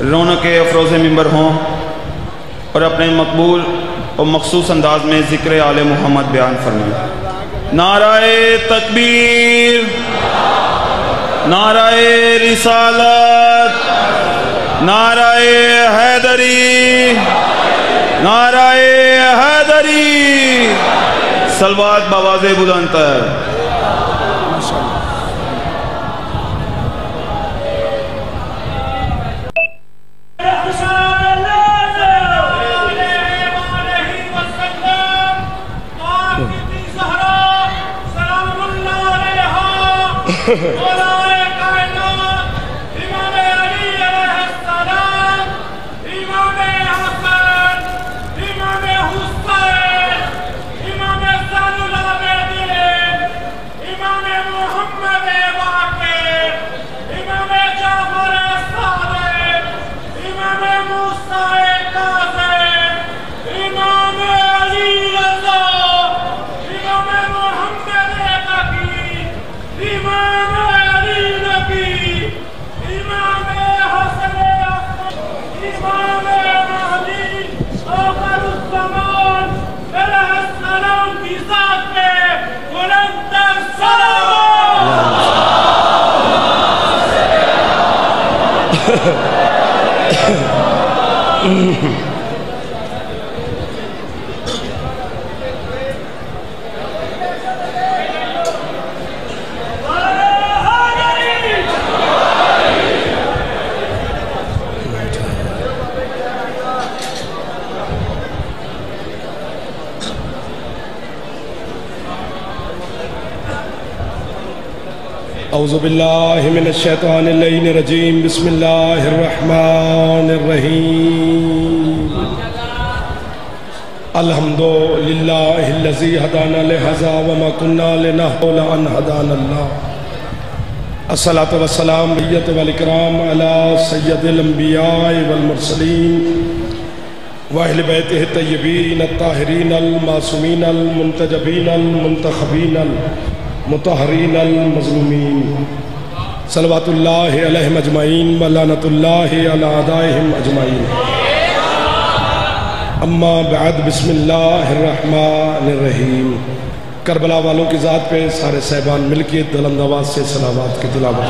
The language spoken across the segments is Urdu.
رونق افروز ممبر ہوں اور اپنے مقبول اور مخصوص انداز میں ذکر آل محمد بیان فرمائیں۔ نعرہ تکبیر، نعرہ رسالت، نعرہ حیدری، نعرہ حیدری، صلوات بآواز بلند تر۔ اعوذ باللہ من الشیطان اللعین الرجیم، بسم اللہ الرحمن الرحیم۔ الحمدللہ الذی ہدانا لہذا وما کننا لنہتدی ان ہدانا اللہ۔ الصلاۃ والسلام بریت والاکرام علی سید الانبیاء والمرسلین واہل بیتہ الطیبین الطاہرین المعصومین المنتجبین المنتخبین مطہرین المظلومین، صلوات اللہ علیہم اجمعین ولعنۃ اللہ علی اعدائہم اجمعین۔ اما بعد، بسم اللہ الرحمن الرحیم۔ کربلا والوں کی ذات پہ سارے صاحبان مل کے بلند آواز سے صلوات کی تلاوت۔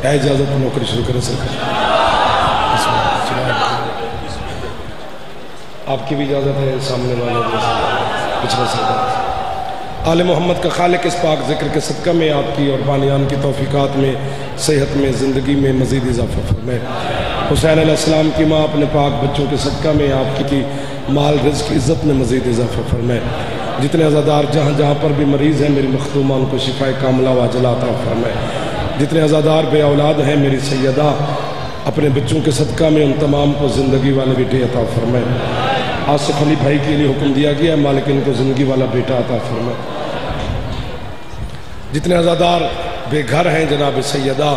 اجازت نوکری شروع کریں سرکار، آپ کی بھی اجازت ہے، سامنے والے پچھلے سرکار۔ آل محمد کا خالق اس پاک ذکر کے صدقہ میں آپ کی اور بانیان کی توفیقات میں، صحت میں، زندگی میں مزید اضافہ فرمائے۔ حسین علیہ السلام کی ماں اپنے پاک بچوں کے صدقہ میں آپ کی مال رزق عزت میں مزید اضافہ فرمائے۔ جتنے عزادار جہاں جہاں پر بھی مریض ہیں میری مخدومہ ان کو شفاء کاملہ واجلہ عطا فرمائے۔ جتنے عزادار بے اولاد ہیں میری سیدہ اپنے بچوں کے صدقہ میں ان تمام کو زندگی والے بیٹے عطا فرمائے۔ آصف علی بھائی کے لیے حکم دیا گیا ہے مالک ان کو زندگی والا بیٹا عطا فرمائے۔ جتنے عزادار بے گھر ہیں جناب سیدہ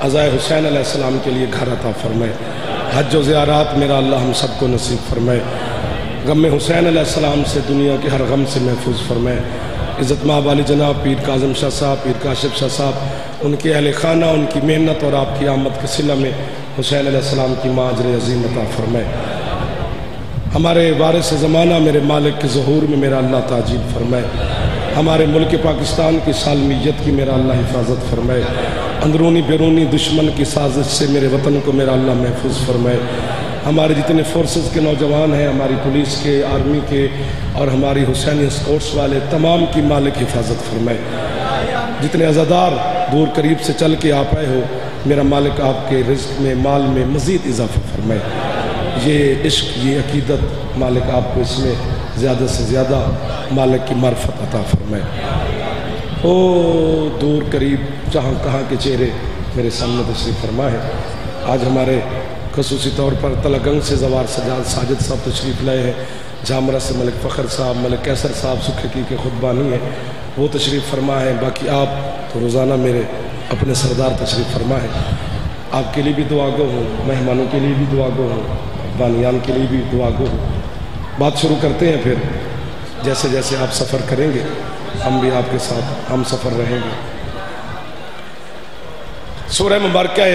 عزائے حسین علیہ السلام کے لیے گھر عطا فرمائے۔ حج و زیارات میرا اللہ ہم سب کو نصیب فرمائے۔ غم حسین علیہ السلام سے دنیا کے ہر غم سے محفوظ فرمائے۔ عزت مآب علی جناب پیر کاظم شاہ صاحب، پیر کاشف شاہ صاحب، ان کے اہل خانہ، ان کی محنت اور آپ کی آمد کے صلہ میں حسین علیہ السلام کی ماں اجر عظیم عطا فرمائے۔ ہمارے وارث زمانہ میرے مالک کے ظہور میں میرا اللہ تاجیل فرمائے۔ ہمارے ملک پاکستان کی سالمیت کی میرا اللہ حفاظت فرمائے۔ اندرونی بیرونی دشمن کی سازش سے میرے وطن کو میرا اللہ محفوظ فرمائے۔ ہمارے جتنے فورسز کے نوجوان ہیں، ہماری پولیس کے، آرمی کے اور ہماری حسینی اسکورٹس والے تمام کی مالک حفاظت فرمائے۔ جتنے عزادار دور قریب سے چل کے آپ آئے ہو میرا مالک آپ کے رزق میں، مال میں مزید اضافہ فرمائے۔ یہ عشق، یہ عقیدت مالک آپ کو اس میں زیادہ سے زیادہ مالک کی معرفت عطا فرمائے۔ او دور قریب جہاں کہاں کے چہرے میرے سامنے تشریف فرما ہے۔ آج ہمارے خصوصی طور پر تلگنگ سے زوار سجاد ساجد صاحب تشریف لائے ہیں، جامرہ سے ملک فخر صاحب، ملک کیسر صاحب سکھکی کے خطبانی ہیں، وہ تشریف فرما ہے۔ باقی آپ تو روزانہ میرے اپنے سردار تشریف فرما ہے۔ آپ کے لیے بھی دعا گو ہوں، مہمانوں کے لیے بھی دعا گو ہوں، بانیان کے لیے بھی دعا گو ہوں۔ بات شروع کرتے ہیں پھر جیسے جیسے آپ سفر کریں گے ہم بھی آپ کے ساتھ ہم سفر رہیں گے۔ سورہ مبارکہ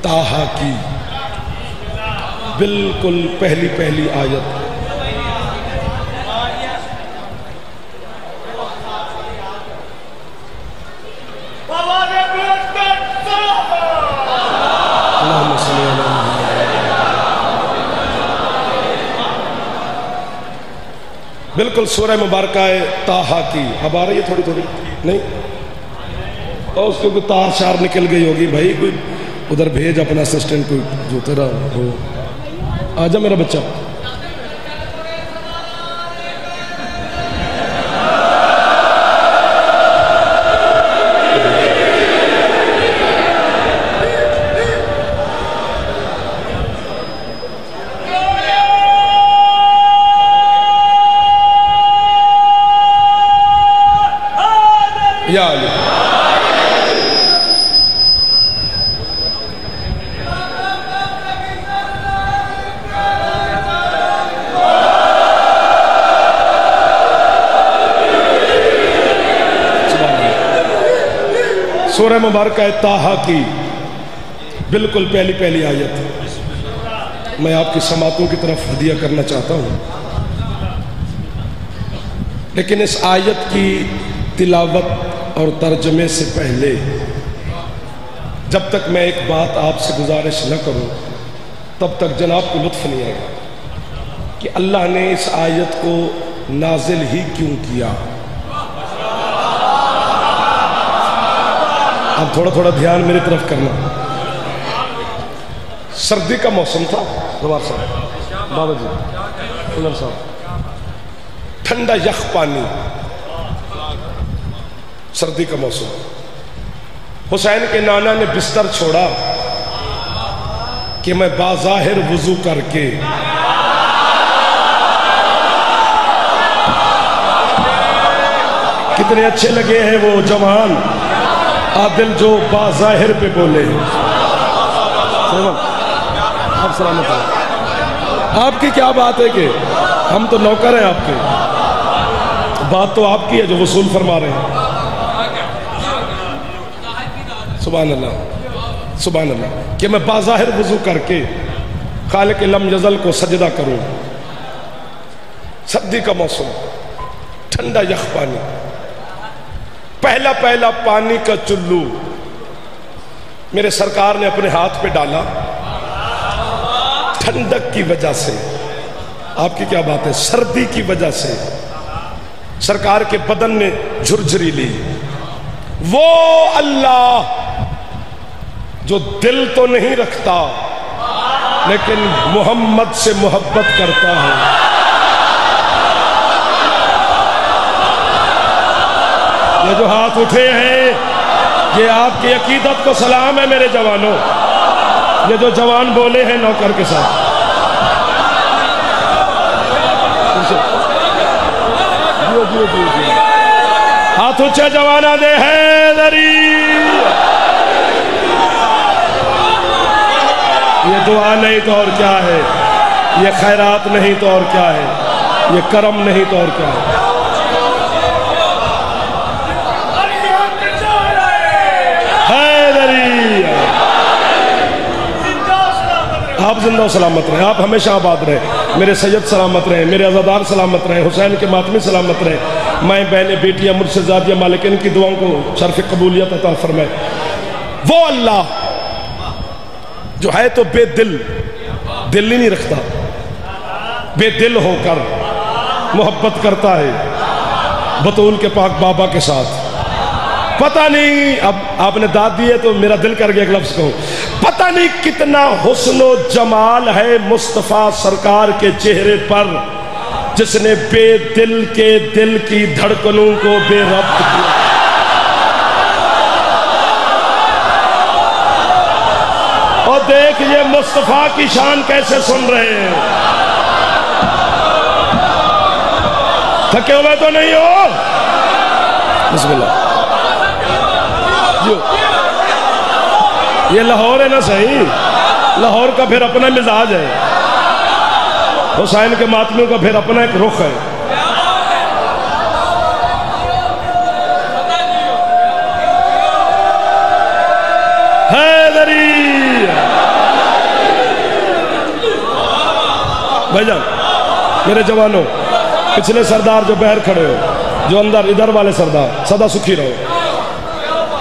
طٰہٰ کی بالکل پہلی آیت، اللہم صلی علی محمد۔ بالکل سورہ مبارکہ طٰہٰ کی، اب آ رہی ہے تھوڑی نہیں، اور اس کو کوئی تار شار نکل گئی ہوگی، بھائی کوئی ادھر بھیج اپنا اسسٹنٹ کوئی جو تیرا ہو، آجا میرا بچہ۔ یا علی سورہ مبارکہ طٰہٰ کی بالکل پہلی آیت میں آپ کی سماعتوں کی طرف ہدیہ کرنا چاہتا ہوں، لیکن اس آیت کی تلاوت اور ترجمے سے پہلے جب تک میں ایک بات آپ سے گزارش نہ کروں تب تک جناب کو لطف نہیں آئے گا کہ اللہ نے اس آیت کو نازل ہی کیوں کیا۔ اب تھوڑا دھیان میری طرف کرنا۔ سردی کا موسم تھا، زوار صاحب، بابا جی، عمر صاحب، ٹھنڈا یخ پانی، سردی کا موسم۔ حسین کے نانا نے بستر چھوڑا کہ میں باظاہر وضو کر کے کتنے اچھے لگے ہیں وہ جوان عادل جو باظاہر پہ بولے۔ آپ سلامت ہیں، آپ کی کیا بات ہے کہ ہم تو نوکر ہیں آپ کے، بات تو آپ کی ہے جو وصول فرما رہے ہیں۔ سبحان اللہ سبحان اللہ، کہ میں باظاہر وضو کر کے خالق لم یزل کو سجدہ کروں۔ سردی کا موسم، ٹھنڈا یخ پانی، پہلا پانی کا چلو میرے سرکار نے اپنے ہاتھ پہ ڈالا، ٹھنڈک کی وجہ سے، آپ کی کیا بات ہے، سردی کی وجہ سے سرکار کے بدن نے جھرجھری لی۔ وہ اللہ جو دل تو نہیں رکھتا لیکن محمد سے محبت کرتا ہے، یہ جو ہاتھ اٹھے ہیں یہ آپ کی عقیدت کو سلام ہے میرے جوانوں، یہ جو جوان بولے ہیں نوکر کے ساتھ، ہاتھ اچھا جوانا دے حیدری، یہ دعا نہیں تو اور کیا ہے، یہ خیرات نہیں تو اور کیا ہے، یہ کرم نہیں تو اور کیا ہے۔ آپ زندہ و سلامت رہیں، آپ ہمیشہ آباد رہیں، میرے سید سلامت رہیں، میرے عزادار سلامت رہیں، حسین کے ماتمی سلامت رہیں، مائیں بہنیں بیٹیاں مرشد زادیاں مالکین کی دعاؤں کو شرف قبولیت عطا فرمائے۔ وہ اللہ جو ہے تو بے دل ہی نہیں رکھتا، بے دل ہو کر محبت کرتا ہے بطول کے پاک بابا کے ساتھ۔ پتہ نہیں، اب آپ نے داد دی ہے تو میرا دل کر گیا ایک لفظ کہوں، پتہ نہیں کتنا حسن و جمال ہے مصطفیٰ سرکار کے چہرے پر جس نے بے دل کے دل کی دھڑکنوں کو بے ربط کیا۔ اور دیکھ یہ مصطفیٰ کی شان کیسے سن رہے ہیں، تھکے ہوئے تو نہیں ہو؟ بسم اللہ۔ یہ لاہور ہے نا صحیح، لاہور کا پھر اپنا مزاج ہے، حسین کے ماتمیوں کا پھر اپنا ایک رخ ہے۔ حیدری بھائی جان میرے جوانوں، پچھلے سردار جو باہر کھڑے ہو، جو اندر ادھر والے سردار، سدا سکھی رہو،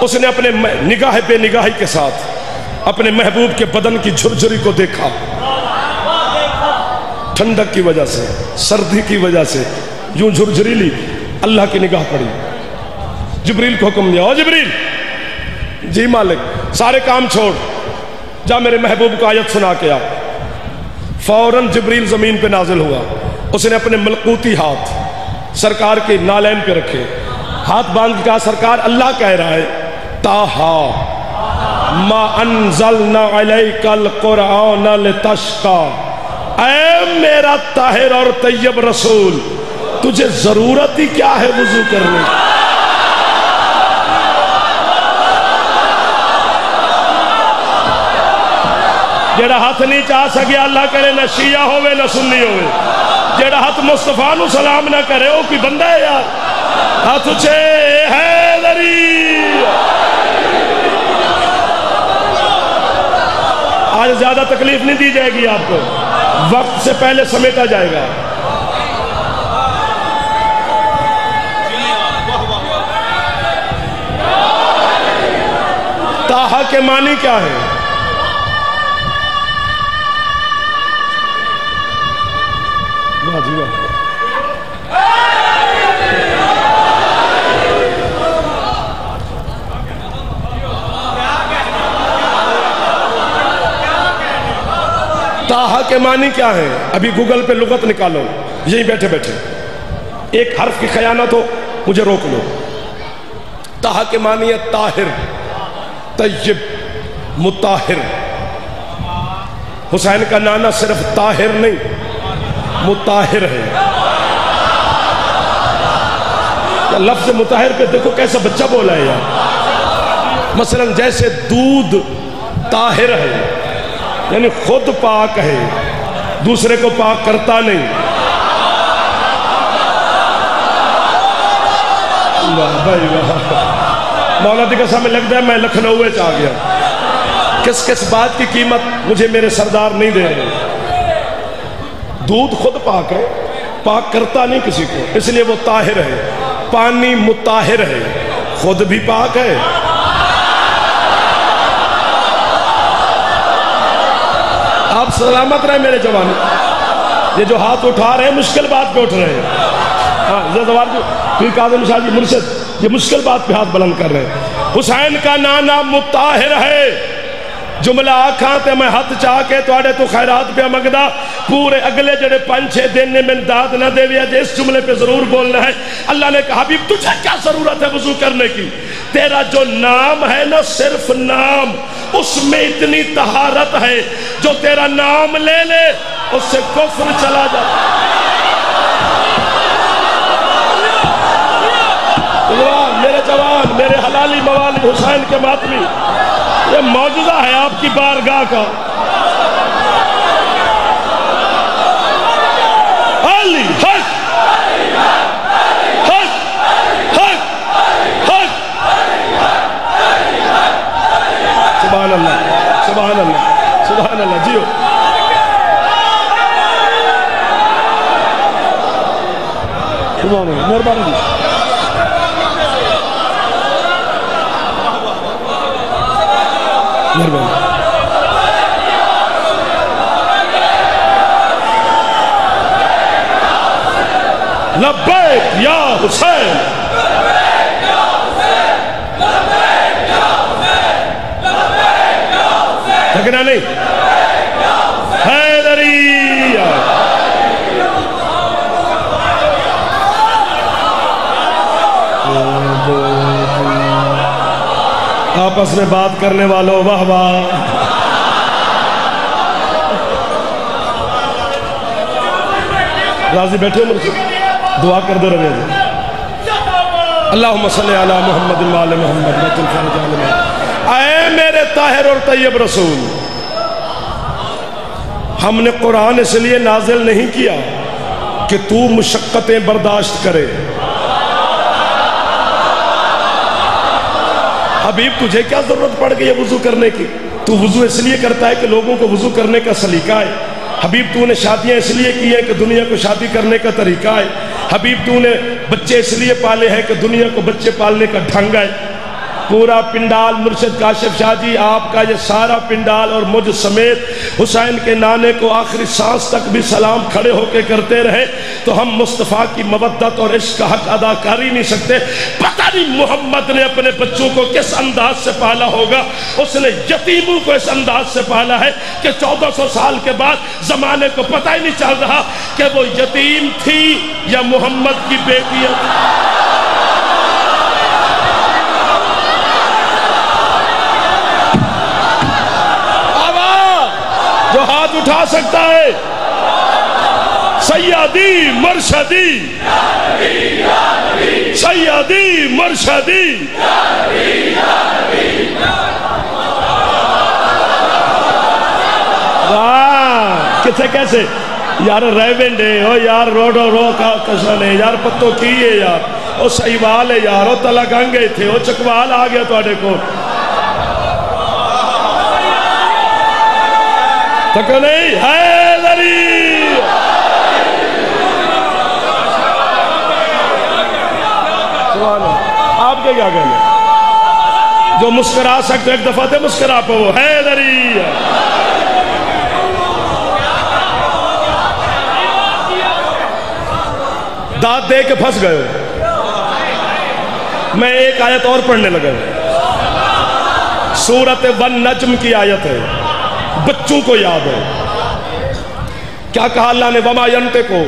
اس نے اپنے نگاہ بے نگاہی کے ساتھ اپنے محبوب کے بدن کی جھرجھری کو دیکھا، ٹھنڈک کی وجہ سے، سردی کی وجہ سے یوں جھرجھری لی، اللہ کی نگاہ پڑی، جبریل کو حکم دیا، او جبریل، جی مالک، سارے کام چھوڑ، جا میرے محبوب کو آیت سنا کے آ۔ فوراً جبریل زمین پہ نازل ہوا، اس نے اپنے ملکوتی ہاتھ سرکار کے نالین پہ رکھے، ہاتھ باندھ کے کہا سرکار اللہ کہہ رہا ہے طٰہٰ ما انزلنا علیک القرآن لتشقیٰ، اے میرا طاہر اور طیب رسول، تجھے ضرورت ہی کیا ہے وضو کرنے کی؟ جیڑا ہاتھ نہیں چاہ سکے اللہ کرے نہ شیعہ ہوئے نہ سنی ہوئے، جیڑا ہاتھ مصطفیٰ نو سلام نہ کرے وہ کوئی بندہ ہے یار؟ ہاتھ اچھے حیدری۔ آج زیادہ تکلیف نہیں دی جائے گی آپ کو، وقت سے پہلے سمیٹا جائے گا۔ طٰہٰ کے معنی کیا ہے؟ طٰہٰ کے معنی کیا ہے؟ ابھی گوگل پہ لغت نکالو، یہیں بیٹھے بیٹھے ایک حرف کی خیانت ہو مجھے روک لو۔ طٰہٰ کے معنی ہے طاہر، طیب، مطہر۔ حسین کا نانا صرف طاہر نہیں مطہر ہے۔ لفظ مطہر پہ دیکھو کیسا بچہ بولا ہے یار، مثلا جیسے دودھ طاہر ہے یعنی خود پاک ہے، دوسرے کو پاک کرتا نہیں۔ واہ بھائی واہ، مولا دی قسم میں لگتا ہے میں لکھنؤ میں آ گیا۔ کس کس بات کی قیمت مجھے میرے سردار نہیں دے رہے۔ دودھ خود پاک ہے، پاک کرتا نہیں کسی کو، اس لیے وہ طاہر ہے۔ پانی مطہر ہے، خود بھی پاک ہے۔ آپ سلامت رہے میرے جوان، یہ جو ہاتھ اٹھا رہے ہیں مشکل بات پہ اٹھ رہے ہیں۔ پیر کاظم شاہ جی مرشد یہ مشکل بات پہ ہاتھ بلند کر رہے ہیں۔ حسین کا نانا مطہر ہے، جملہ آکھاں تے میں ہاتھ چاہ کے توڑے تو خیرات پہ مگدہ، پورے اگلے جڑے 5-6 دن نے میں داد نہ دے ویا، جس جملے پہ ضرور بولنا ہے۔ اللہ نے کہا حبیب تجھے کیا ضرورت ہے وضو کرنے کی؟ تیرا جو نام ہے نا صرف نام، اس میں اتنی طہارت ہے جو تیرا نام لے لے اس سے کفر چلا جاتا۔ میرے جوان، میرے حلالی موالد حسین کے ماتمی، یہ معجزہ ہے آپ کی بارگاہ کا۔ علی حق حق حق حق، سبحان اللہ سبحان اللہ سبحان اللہ۔ جیو سبحان اللہ، مہربانی جی۔ لبیک یا حسین، تھکنا نہیں، حیدری۔ آپس میں بات کرنے والوں واہ واہ۔ راضی بیٹھے مرشد، دعا کر دے رہے ہیں۔ اللہم صلی علی محمد وعلی محمد۔ اے میرے طاہر اور طیب رسول، ہم نے قرآن اس لیے نازل نہیں کیا کہ تو مشقتیں برداشت کرے۔ حبیب تجھے کیا ضرورت پڑ گئی ہے وضو کرنے کی؟ تو وضو اس لیے کرتا ہے کہ لوگوں کو وضو کرنے کا سلیقہ ہے۔ حبیب تو نے شادیاں اس لیے کی ہیں کہ دنیا کو شادی کرنے کا طریقہ ہے۔ حبیب تو نے بچے اس لیے پالے ہیں کہ دنیا کو بچے پالنے کا ڈھنگ ہے۔ پورا پنڈال مرشد کاشف شاہ جی آپ کا یہ سارا پنڈال اور مجھ سمیت حسین کے نانے کو آخری سانس تک بھی سلام کھڑے ہو کے کرتے رہے تو ہم مصطفیٰ کی مودت اور عشق کا حق ادا کر ہی نہیں سکتے۔ پتہ نہیں محمد نے اپنے بچوں کو کس انداز سے پالا ہوگا۔ اس نے یتیموں کو اس انداز سے پالا ہے کہ 1400 سال کے بعد زمانے کو پتہ ہی نہیں چل رہا کہ وہ یتیم تھی یا محمد کی بیٹی ہے۔ جو ہاتھ اٹھا سکتا ہے سیدی مرشدی، سیدی مرشدی، کتنے کیسے یار ریونڈ ہے او یار روڈو رو کا کشن ہے یار پتو کی ہے یار او سیوال ہے یار او تلک انگے تھے او چکوال آ گیا توڑے کو تکو نہیں حیدری آپ کے کیا کہنے جو مسکرا سکتے ایک دفعہ تھے مسکرا پہ وہ حیدری داد دے کے پھنس گئے میں ایک آیت اور پڑھنے لگا سورت ون نجم کی آیت ہے بچوں کو یاد ہے کیا کہا اللہ نے وما ینطقو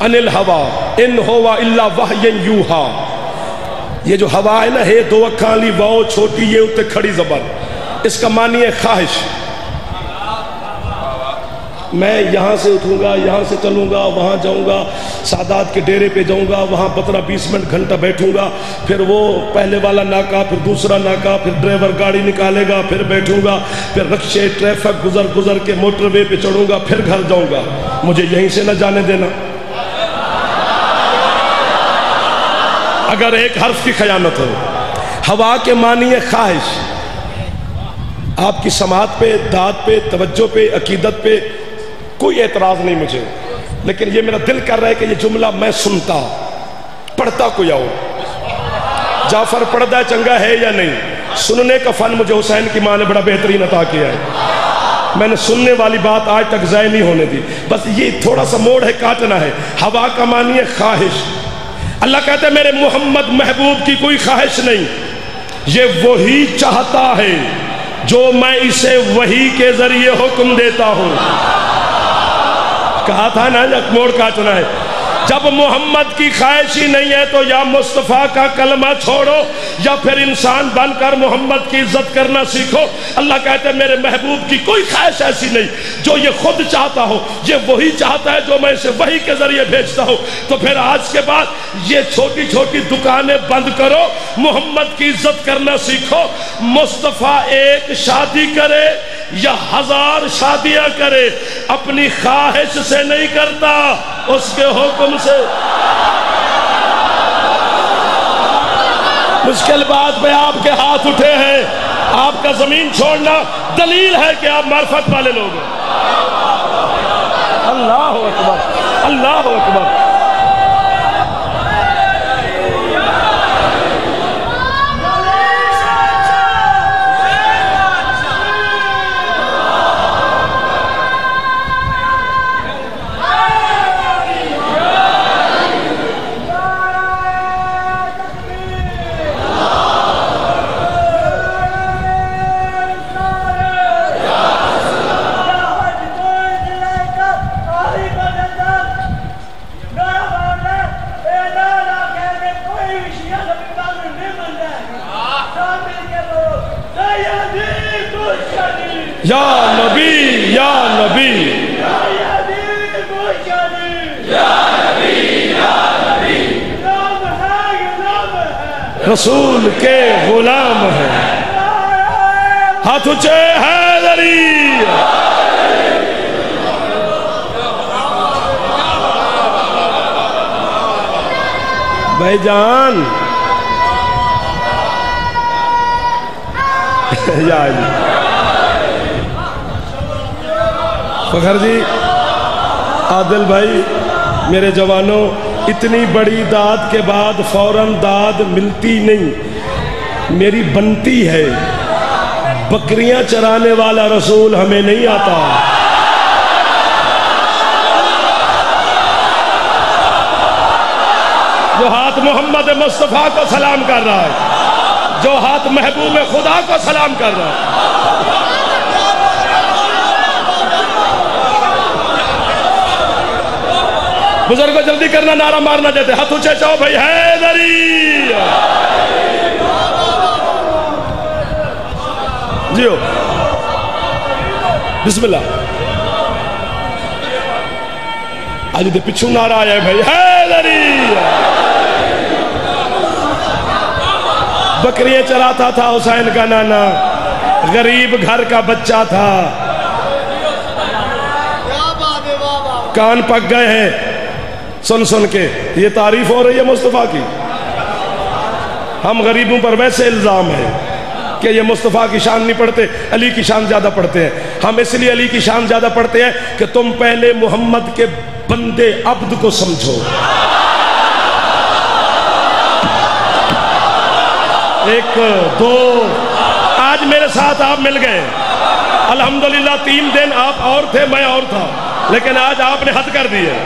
عن الہوی ان ہوا الا وحی یوحا یہ جو ہوا ہے نا ہے دو اکھان لی واؤ چھوٹی یہ اتے کھڑی زبان اس کا معنی ہے خواہش میں یہاں سے اٹھوں گا یہاں سے چلوں گا وہاں جاؤں گا سادات کے ڈیرے پہ جاؤں گا وہاں 15-20 منٹ گھنٹہ بیٹھوں گا پھر وہ پہلے والا ناکا پھر دوسرا ناکا پھر ڈرائیور گاڑی نکالے گا پھر بیٹھوں گا پھر رکشے ٹریفک گزر کے موٹر وے پہ چڑھوں گا پھر گھر جاؤں گا مجھے یہیں سے نہ جانے دینا اگر ایک حرف کی خیانت ہو ہوا کے معنی ہے خواہش آپ کی سماعت پہ داد پہ توجہ پہ عقیدت پہ کوئی اعتراض نہیں مجھے لیکن یہ میرا دل کر رہا ہے کہ یہ جملہ میں سنتا پڑھتا کوئی آؤ جعفر پڑھتا چنگا ہے یا نہیں سننے کا فن مجھے حسین کی ماں نے بڑا بہترین عطا کیا ہے میں نے سننے والی بات آج تک ضائع نہیں ہونے دی بس یہ تھوڑا سا موڑ ہے کاٹنا ہے ہوا کا معنی ہے خواہش اللہ کہتے ہیں میرے محمد محبوب کی کوئی خواہش نہیں یہ وہی چاہتا ہے جو میں اسے وہی کے ذریعے حکم دیتا ہوں کہا تھا نا جب موڑ کاٹنا ہے جب محمد کی خواہش ہی نہیں ہے تو یا مصطفیٰ کا کلمہ چھوڑو یا پھر انسان بن کر محمد کی عزت کرنا سیکھو اللہ کہتے ہیں میرے محبوب کی کوئی خواہش ایسی نہیں جو یہ خود چاہتا ہو یہ وہی چاہتا ہے جو میں اسے وہی کے ذریعے بھیجتا ہوں تو پھر آج کے بعد یہ چھوٹی چھوٹی دکانیں بند کرو محمد کی عزت کرنا سیکھو مصطفیٰ ایک شادی کرے یا 1000 شادیاں کرے اپنی خواہش سے نہیں کرتا اس کے حکم سے مشکل بات پہ آپ کے ہاتھ اٹھے ہیں آپ کا زمین چھوڑنا دلیل ہے کہ آپ معرفت والے لوگ ہیں اللہ اکبر اللہ اکبر یا نبی یا نبی رسول کے غلام ہیں ہاتھ اونچے حیدری بھائی جان یا علی فخر جی، عادل بھائی، میرے جوانوں، اتنی بڑی داد کے بعد فوراً داد ملتی نہیں، میری بنتی ہے۔ بکریاں چرانے والا رسول ہمیں نہیں آتا۔ جو ہاتھ محمد مصطفیٰ کو سلام کر رہا ہے، جو ہاتھ محبوب خدا کو سلام کر رہا ہے۔ بزرگوں جلدی کرنا، نعرہ مارنا جاتے، ہاتھ اونچے چاہو بھائی، حیدری جیو، بسم اللہ۔ آج دے پچھو نعرہ آیا ہے بھائی، حیدری۔ بکریاں چراتا تھا حسین کا نانا، غریب گھر کا بچہ تھا۔ کان پک گئے ہیں سن سن کے، یہ تعریف ہو رہی ہے مصطفیٰ کی۔ ہم غریبوں پر ویسے الزام ہے کہ یہ مصطفیٰ کی شان نہیں پڑھتے، علی کی شان زیادہ پڑھتے ہیں۔ ہم اس لیے علی کی شان زیادہ پڑھتے ہیں کہ تم پہلے محمد کے بندے عبد کو سمجھو۔ ایک دو، آج میرے ساتھ آپ مل گئے، الحمدللہ 3 دن آپ اور تھے، میں اور تھا، لیکن آج آپ نے حد کر دی ہے۔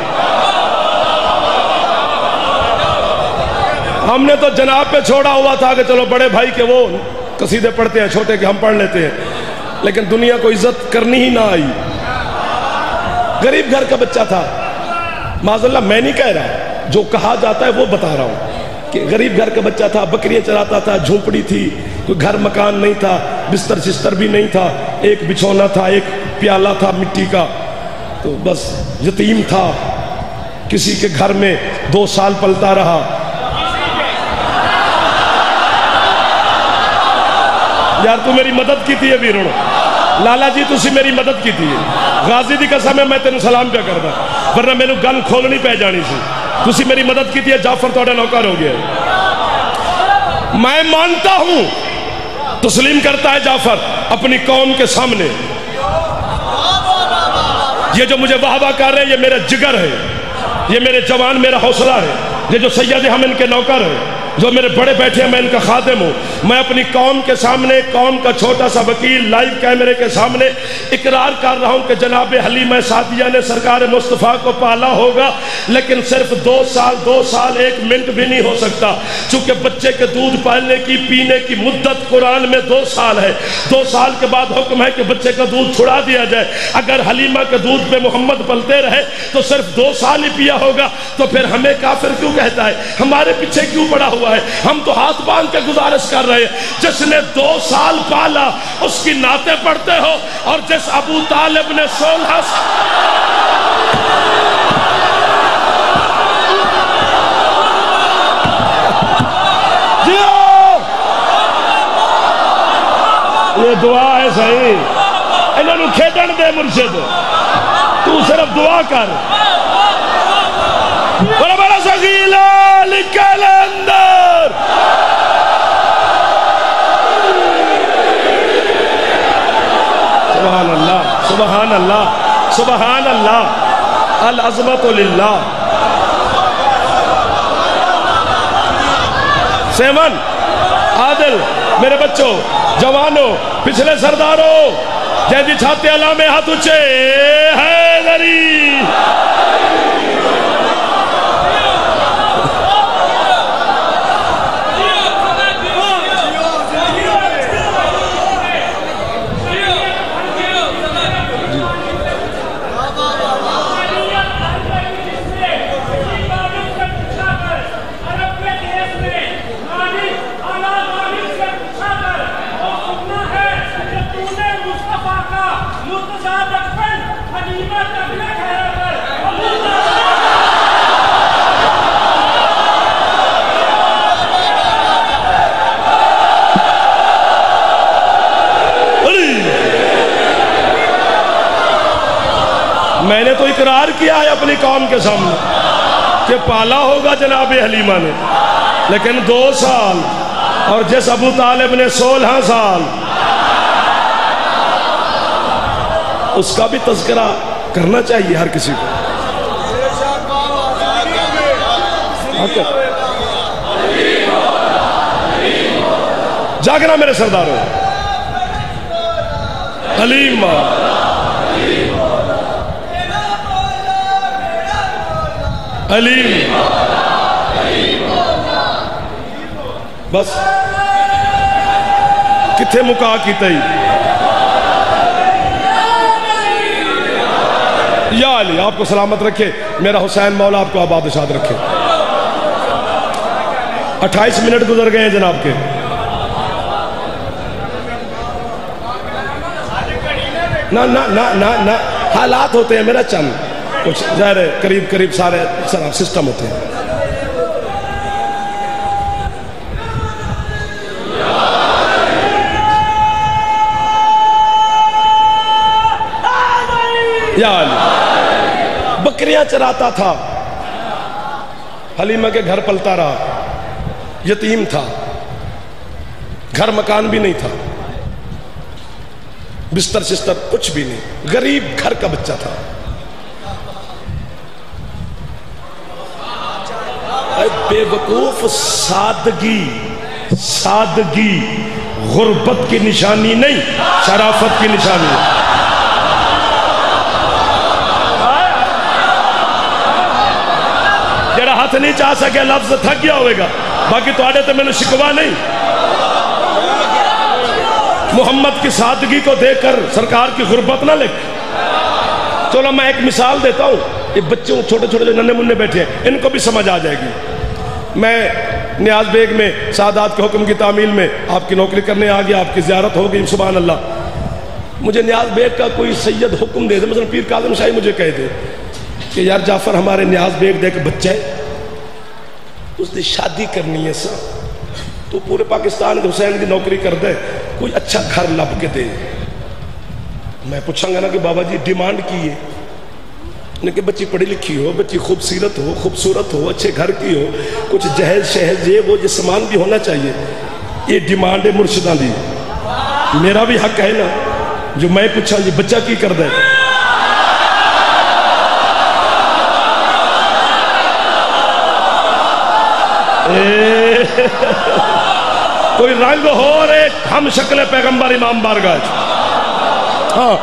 ہم نے تو جناب پہ چھوڑا ہوا تھا کہ چلو بڑے بھائی کے وہ قصیدے پڑھتے ہیں، چھوٹے کے ہم پڑھ لیتے ہیں، لیکن دنیا کو عزت کرنی ہی نہ آئی۔ غریب گھر کا بچہ تھا، معاذ اللہ میں نہیں کہہ رہا، جو کہا جاتا ہے وہ بتا رہا ہوں کہ غریب گھر کا بچہ تھا، بکریاں چراتا تھا، جھونپڑی تھی، کوئی گھر مکان نہیں تھا، بستر شستر بھی نہیں تھا، ایک بچھونا تھا، ایک پیالہ تھا مٹی کا، تو بس یتیم تھا، کسی کے گھر میں 2 سال پلتا رہا۔ یار تو میری مدد کی تھی ہے ویرون، لالا جی تسی میری مدد کی تھی ہے، غازی دی قسم ہے میں تینوں سلام پہ کردا، ورنہ میرے گن کھولنی پہ جانی سی۔ تسی میری مدد کی تھی ہے، جعفر توڑے نوکر ہو گیا۔ میں مانتا ہوں، تسلیم کرتا ہے جعفر اپنی قوم کے سامنے، یہ جو مجھے واہ واہ کر رہے ہیں یہ میرا جگر ہے، یہ میرے جوان میرا حوصلہ ہے، یہ جو سید ہم ان کے نوکر ہیں، جو میرے بڑے بیٹھے ہیں میں ان کا خادم ہوں۔ میں اپنی قوم کے سامنے، قوم کا چھوٹا سا وکیل، لائیو کیمرے کے سامنے اقرار کر رہا ہوں کہ جناب حلیمہ سعدیہ نے سرکار مصطفیٰ کو پالا ہوگا، لیکن صرف 2 سال 1 منٹ بھی نہیں ہو سکتا، چونکہ بچے کے دودھ پالنے کی پینے کی مدت قرآن میں 2 سال ہے۔ 2 سال کے بعد حکم ہے کہ بچے کا دودھ چھڑا دیا جائے۔ اگر حلیمہ کے دودھ پہ محمد پلتے رہے تو صرف 2 سال ہی پیا ہوگا، تو پھر ہمیں کافر کیوں کہتا ہے؟ ہمارے پیچھے کیوں پڑا ہوا ہے؟ ہم تو ہاتھ باندھ کے گزارش کر رہے ہیں، جس نے 2 سال پالا اس کی نعتیں پڑھتے ہو، اور جس ابو طالب نے 16 یہ دعا ہے صحیح، انہوں نے کھیڈن دے مرشد، تو صرف دعا کر۔ بڑا بڑا سگیلا لکھل اندر، سبحان اللہ سبحان اللہ سبحان اللہ، العظمت للہ۔ 7 عادل، میرے بچوں، جوانوں، پچھلے سرداروں، جیدی چھاتے علامے ہاتھ اچھے، حیدری۔ میں نے تو اقرار کیا ہے اپنی قوم کے سامنے کہ پالا ہوگا جناب حلیمہ نے، لیکن 2 سال، اور جس ابو طالب نے 16 سال، اس کا بھی تذکرہ کرنا چاہیے ہر کسی کو. جاگنا میرے سرداروں. حلیم حلیم. بس کتھے مکا کیتا ہی. یا علی آپ کو سلامت رکھے. میرا حسین مولا آپ کو آباد اشاد رکھے. 28 منٹ گزر گئے ہیں جناب کے. نہ حالات ہوتے ہیں میرا چند کچھ ظاہر ہے قریب قریب سارے سسٹم ہوتے ہیں. یا علی بکریاں چراتا تھا. حلیمہ کے گھر پلتا رہا. یتیم تھا. گھر مکان بھی نہیں تھا. بستر شستر کچھ بھی نہیں. غریب گھر کا بچہ تھا. بے وقوف سادگی غربت کی نشانی نہیں، شرافت کی نشانی ہے. جڑا ہاتھ نہیں چاہ سکے لفظ تھک گیا ہوئے گا. باقی تو آڑے تو میں نے شکوا نہیں. محمد کی سادگی کو دیکھ کر سرکار کی غربت نہ لکھ. چلو میں ایک مثال دیتا ہوں. یہ بچوں چھوٹے چھوٹے جو ننے مننے بیٹھے ہیں ان کو بھی سمجھ آ جائے گی. میں نیاز بیگ میں سادات کے حکم کی تعمیل میں آپ کی نوکری کرنے آ گیا. آپ کی زیارت ہو گئی. سبحان اللہ. مجھے نیاز بیگ کا کوئی سید حکم دے دے. مثلا پیر کاظم شاہی مجھے کہہ دے کہ یار جعفر ہمارے نیاز بیگ دے کے بچہ ہے، اس نے شادی کرنی ہے سر، تو پورے پاکستان کے حسین کی نوکری کر دے، کوئی اچھا گھر لب کے دے. میں پوچھاں گا نا کہ بابا جی ڈیمانڈ کی ہے کہ بچی پڑھی لکھی ہو، بچی خوبصورت ہو، اچھے گھر کی ہو، کچھ جہیز شہز یہ سامان بھی ہونا چاہیے. یہ ڈیمانڈ ہے مرشداں دی. میرا بھی حق ہے نا جو میں پوچھاں یہ بچہ کی کر دے. کوئی رنگ ہو رے ہم شکل پیغمبر امام بارگاہ. ہاں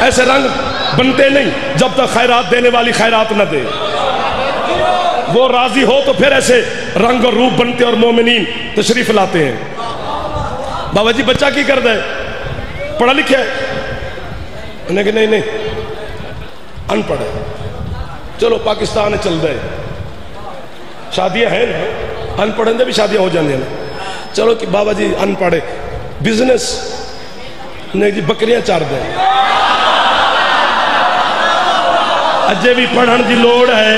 ایسے رنگ بنتے نہیں جب تک خیرات دینے والی خیرات نہ دے. وہ راضی ہو تو پھر ایسے رنگ اور روپ بنتے اور مومنین تشریف لاتے ہیں. بابا جی بچہ کی کر دے؟ پڑھا لکھا ہے؟ انہیں کہ نہیں ان پڑھ ہے. چلو پاکستان چل دے شادیاں ہیں نا، ان پڑھیں دے بھی شادیاں ہو جاندے ہیں. چلو کہ بابا جی ان پڑھے بزنس نہیں جی بکریاں چار دے. اجے بھی پڑھن دی لوڑ ہے.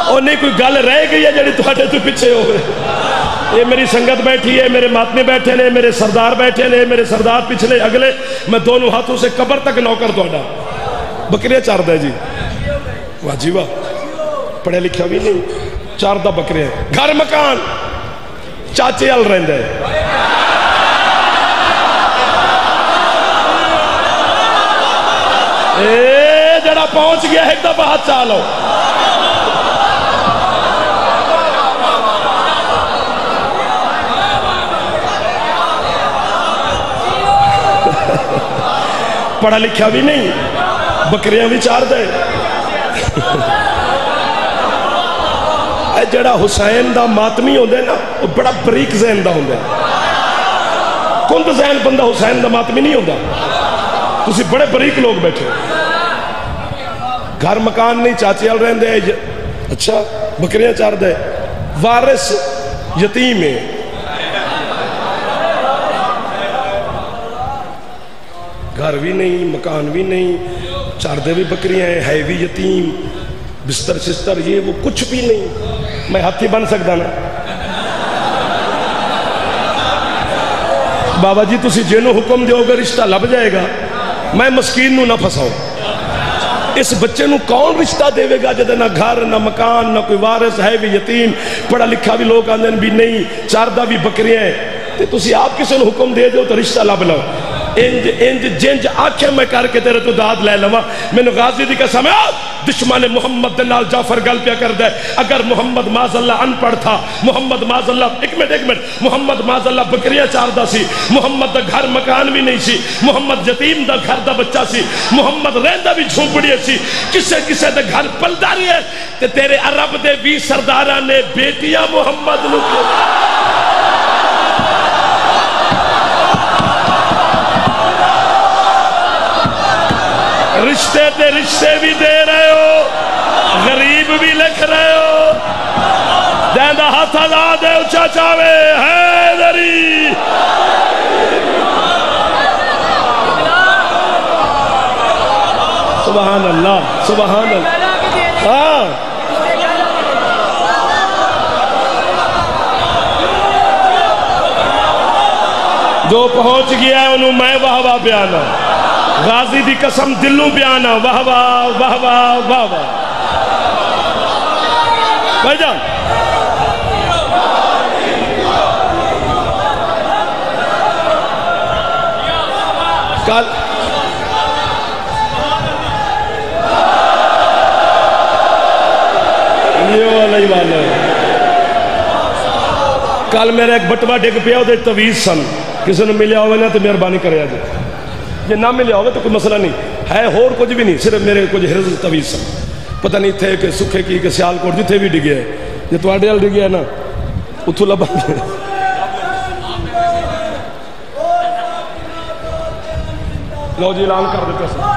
اور نہیں کوئی گل رہ گئی ہے جڑی تواڈے تو پیچھے ہو گئے. یہ میری سنگت بیٹھی ہے، میرے ماتمی بیٹھے نے، میرے سردار بیٹھے نے، میرے سردار پچھلے اگلے، میں دونوں ہاتھوں سے قبر تک نوکر تواڈا. بکریاں چار دے جی. واہ جی واہ. پڑھے لکھا بھی نہیں، چار دا بکرے ہیں. گھر مکان چاچے ال رہندے. جڑا پہنچ گیا ایک دفعہ ہاتھ چالو. پڑھا لکھا بھی نہیں، بکریاں بھی چار دے. جڑا حسین دا ماتمی ہوندے نا وہ بڑا بریک ذہن دا ہوندے. کند ذہن بندہ حسین دا ماتمی نہیں ہوندا. تسی بڑے بریک لوگ بیٹھے. گھر مکان نہیں، چاچے ال رہندے. اچھا بکریاں چار دے. وارث یتیم ہے. گھر بھی نہیں، مکان بھی نہیں، چار دے بھی بکریاں ہیں، ہے بھی یتیم. بستر شستر یہ وہ کچھ بھی نہیں. میں ہاتھی بن سکتا نا؟ بابا جی تسی جنوں حکم دیو گے رشتہ لب جائے گا. میں مسکین نو نہ پھساؤ. اس بچے نو کون رشتہ دے گا جدے نہ گھر نہ مکان نہ کوئی وارث، ہے بھی یتیم. پڑھا لکھا بھی لوگ آندے بھی نہیں، چار دا بھی بکریاں ہیں. تے تسی آپ کسے نو حکم دے دیو تو رشتہ لب لو. انج انج جنج آکھے میں کر کے تیرے تو داد لے لوا. میں نے غازی دی قسم ہے دشمن محمد دے نال جعفر گل پیا کر دے. اگر محمد معاذ اللہ ان پڑھ تھا, محمد معاذ اللہ ایک منٹ محمد معاذ اللہ بکریاں چاردا سی, محمد دا گھر مکان بھی نہیں سی, محمد یتیم دا گھر دا بچہ سی, محمد رہندا بھی جھونپڑی سی, کسے دے گھر پلدا رہی ہے تے تیرے عرب دے 20 سرداراں نے بیٹیاں محمد نو رشتے تے رشتے بھی دے رہے ہو, غریب بھی لکھ رہے ہو. دیندہ ہاتھ آزاد ہے اچھا چاہوے حیدری. سبحان اللہ سبحان اللہ. ہاں جو پہنچ گیا ہے انہوں میں واہ واہ بیانا, غازی دی قسم دلوں بیانا, واہ واہ واہ واہ واہ واہ. بھائی جان کل کل میرا ایک بٹوا ڈگ پیا وہ تویز سن, کسی نے ملیا ہوئے نا تو مہربانی کرے جی, جی نہ ملیا ہوگا تو کوئی مسئلہ نہیں ہے, اور کچھ بھی نہیں, صرف میرے کچھ ہرز طویل سن, پتہ نہیں تھے کہ سکھے کی کہ سیال کوٹ جتھے بھی ڈگیا ہے, یہ تو آڈیال ڈگیا ہے نا اتھو لبا گیا. لو جی اعلان کر دیتے ہیں.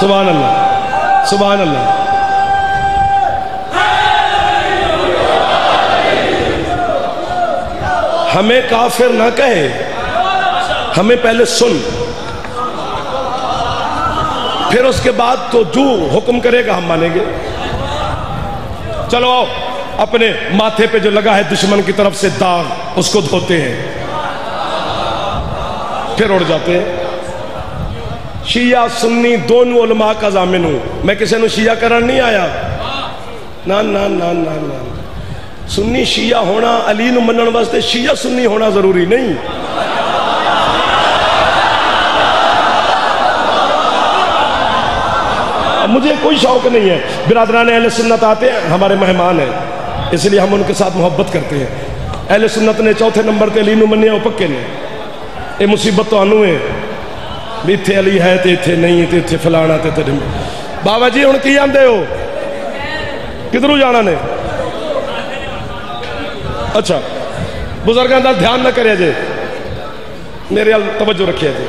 سبحان اللہ سبحان اللہ. ہمیں کافر نہ کہے, ہمیں پہلے سن, پھر اس کے بعد تو جو حکم کرے گا ہم مانیں گے. چلو آؤ, اپنے ماتھے پہ جو لگا ہے دشمن کی طرف سے داغ اس کو دھوتے ہیں, پھر اڑ جاتے ہیں. شیعہ سنی دونوں علماء کا ضامن ہوں, میں کسی نے شیعہ کرن نہیں آیا, نا نا نا نا نا. سنی شیعہ ہونا علی نو منن واسطے شیعہ سنی ہونا ضروری نہیں. مجھے کوئی شوق نہیں ہے, برادران اہل سنت آتے ہیں ہمارے مہمان ہیں, اس لیے ہم ان کے ساتھ محبت کرتے ہیں. اہل سنت نے چوتھے نمبر تے علی نو منیا وہ پکے نے, یہ مصیبت تو آنو ہے بھی اتھے علی ہے تے اتھے نہیں تے اتھے فلانا تے تے. بابا جی ہن کی آندے ہو, کدھروں جانا نے؟ اچھا بزرگان دا دھیان نہ کرے جے, میرے ال توجہ رکھے جے.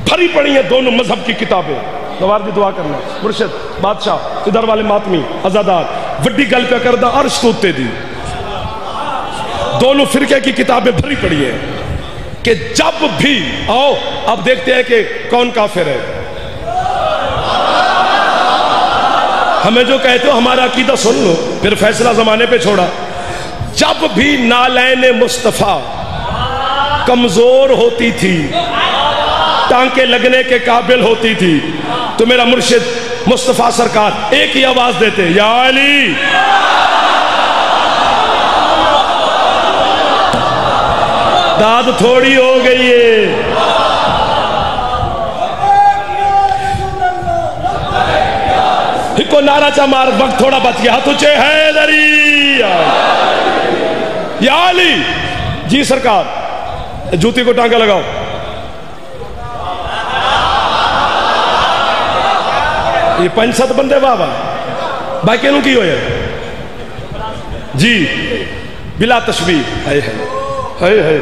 بھری پڑی ہیں دونوں مذہب کی کتابیں, نوار دی دعا کرنا, مرشد بادشاہ ادھر والے ماتمی ازادار وڈی گل پہ کردہ عرش تو اتے دی. دونوں فرقے کی کتابیں بھری پڑی ہیں کہ جب بھی آؤ اب دیکھتے ہیں کہ کون کافر ہے. ہمیں جو کہتے ہو ہمارا عقیدہ سن لو, پھر فیصلہ زمانے پہ چھوڑا. جب بھی نالین مصطفیٰ کمزور ہوتی تھی, ٹانکے لگنے کے قابل ہوتی تھی, تو میرا مرشد مصطفیٰ سرکار ایک ہی آواز دیتے, یا علی. داد تھوڑی ہو گئی ہے, کو نعرہ چا مار, وقت تھوڑا بچ گیا, ہاتھ اچھے حیدری یا علی. جی سرکار, جوتی کو ٹانکا لگاؤ. یہ 5-7 بندے بابا باقی نو کی ہوئے جی بلا تشبیہ. ہے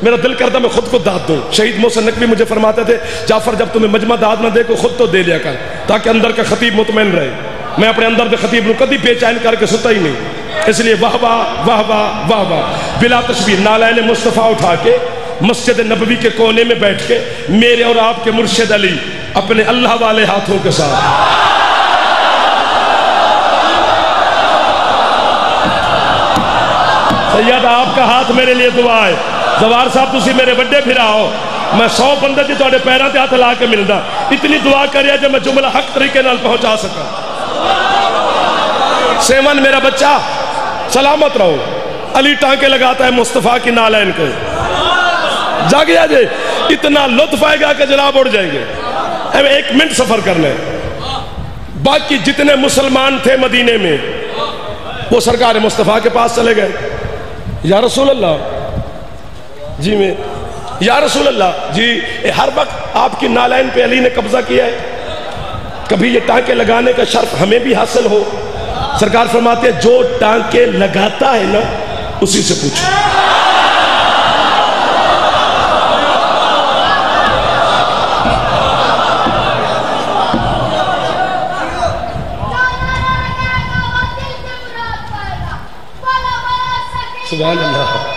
میرا دل کرتا میں خود کو داد دوں. شہید محسن نقوی مجھے فرماتے تھے, جعفر جب تمہیں مجمع داد نہ دے کو خود تو دے لیا کر, تاکہ اندر کا خطیب مطمئن رہے. میں اپنے اندر کے خطیب نو کدی بے چین کر کے ستا ہی نہیں, اس لیے واہ واہ واہ واہ واہ واہ بلا تشبیہ. نالین مصطفیٰ اٹھا کے مسجد نبوی کے کونے میں بیٹھ کے میرے اور آپ کے مرشد علی اپنے اللہ والے ہاتھوں کے ساتھ. سید آپ کا ہاتھ میرے لیے دعا ہے. زوار صاحب تسی میرے بڑے پھر آؤ, میں 100 بندے جی تواڈے پیراں تے ہاتھ لا کے ملدا. اتنی دعا کریا جو میں جملہ حق طریقے نال پہنچا سکا. سیون میرا بچہ سلامت رہو. علی ٹانکے لگاتا ہے مصطفیٰ کی نالین کو. جاگیا جے اتنا لطف آئے گا کہ جناب اڑ جائیں گے. 1 منٹ سفر کر لیں. باقی جتنے مسلمان تھے مدینے میں وہ سرکار مصطفیٰ کے پاس چلے گئے. یا رسول اللہ جی, میں یا رسول اللہ جی, ہر وقت آپ کی نالین پہ علی نے قبضہ کیا ہے, کبھی یہ ٹانکے لگانے کا شرف ہمیں بھی حاصل ہو. سرکار فرماتے ہیں جو ٹانکے لگاتا ہے نا اسی سے پوچھو. سبحان اللہ.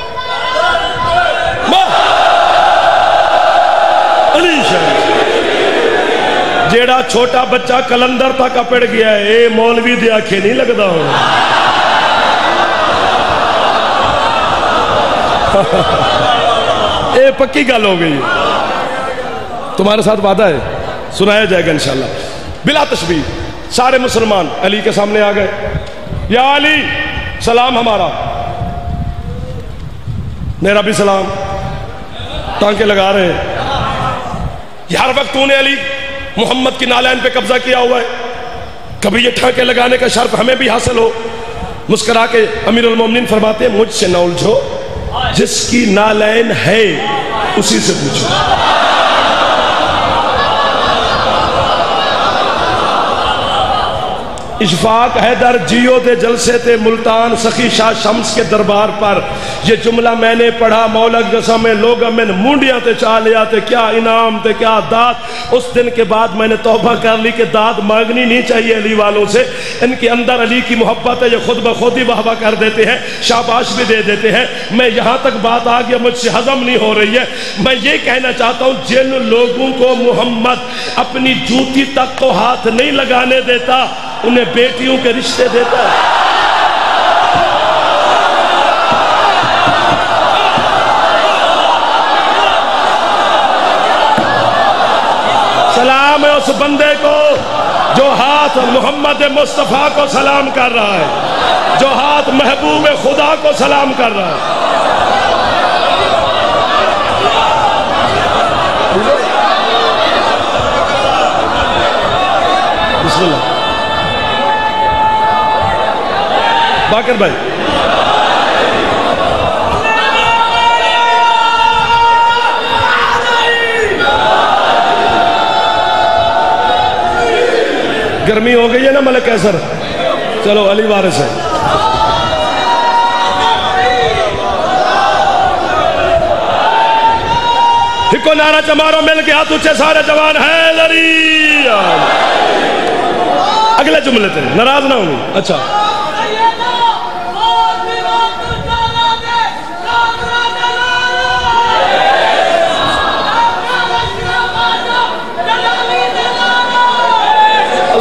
جیڑا چھوٹا بچہ کلندر تک اپڑ گیا ہے, اے مولوی دے آنکھیں نہیں لگدا ہوں. اے پکی گل ہو گئی. تمہارے ساتھ وعدہ ہے, سنایا جائے گا انشاءاللہ بلا تشبیہ. سارے مسلمان علی کے سامنے آ گئے. یا علی سلام ہمارا. میرا بھی سلام. ٹانکے لگا رہے ہیں. ہر وقت تو نے علی محمد کی نالین پہ قبضہ کیا ہوا ہے, کبھی یہ ٹھانکے لگانے کا شرف ہمیں بھی حاصل ہو. مسکرا کے امیر المومنین فرماتے ہیں مجھ سے نہ الجھو, جس کی نالین ہے اسی سے پوچھو. اشفاق حیدر جیو دے جلسے تے ملتان سخی شاہ شمس کے دربار پر یہ جملہ میں نے پڑھا, مولک جسم میں لوگ میں مونڈیاں تے چالیا تے کیا انعام تے کیا داد. اس دن کے بعد میں نے توبہ کر لی کہ داد مانگنی نہیں چاہیے علی والوں سے. ان کے اندر علی کی محبت ہے, یہ خود بخود ہی واہ واہ کر دیتے ہیں, شاباش بھی دے دیتے ہیں. میں یہاں تک بات آ گیا مجھ سے ہضم نہیں ہو رہی ہے. میں یہ کہنا چاہتا ہوں جن لوگوں کو محمد اپنی جوتی تک کو ہاتھ نہیں لگانے دیتا انہیں بیٹیوں کے رشتے دیتا ہے. سلام ہے اس بندے کو جو ہاتھ محمد مصطفیٰ کو سلام کر رہا ہے, جو ہاتھ محبوب خدا کو سلام کر رہا ہے. بسم اللہ. باقر بھائی گرمی ہو گئی ہے نا ملک قیصر, چلو علی وارث ہے. ہکو نعرہ چمارو مل کے ہاتھ اچھے سارے جوان حیدری. اگلے جملے تھے ناراض نہ ہوں. اچھا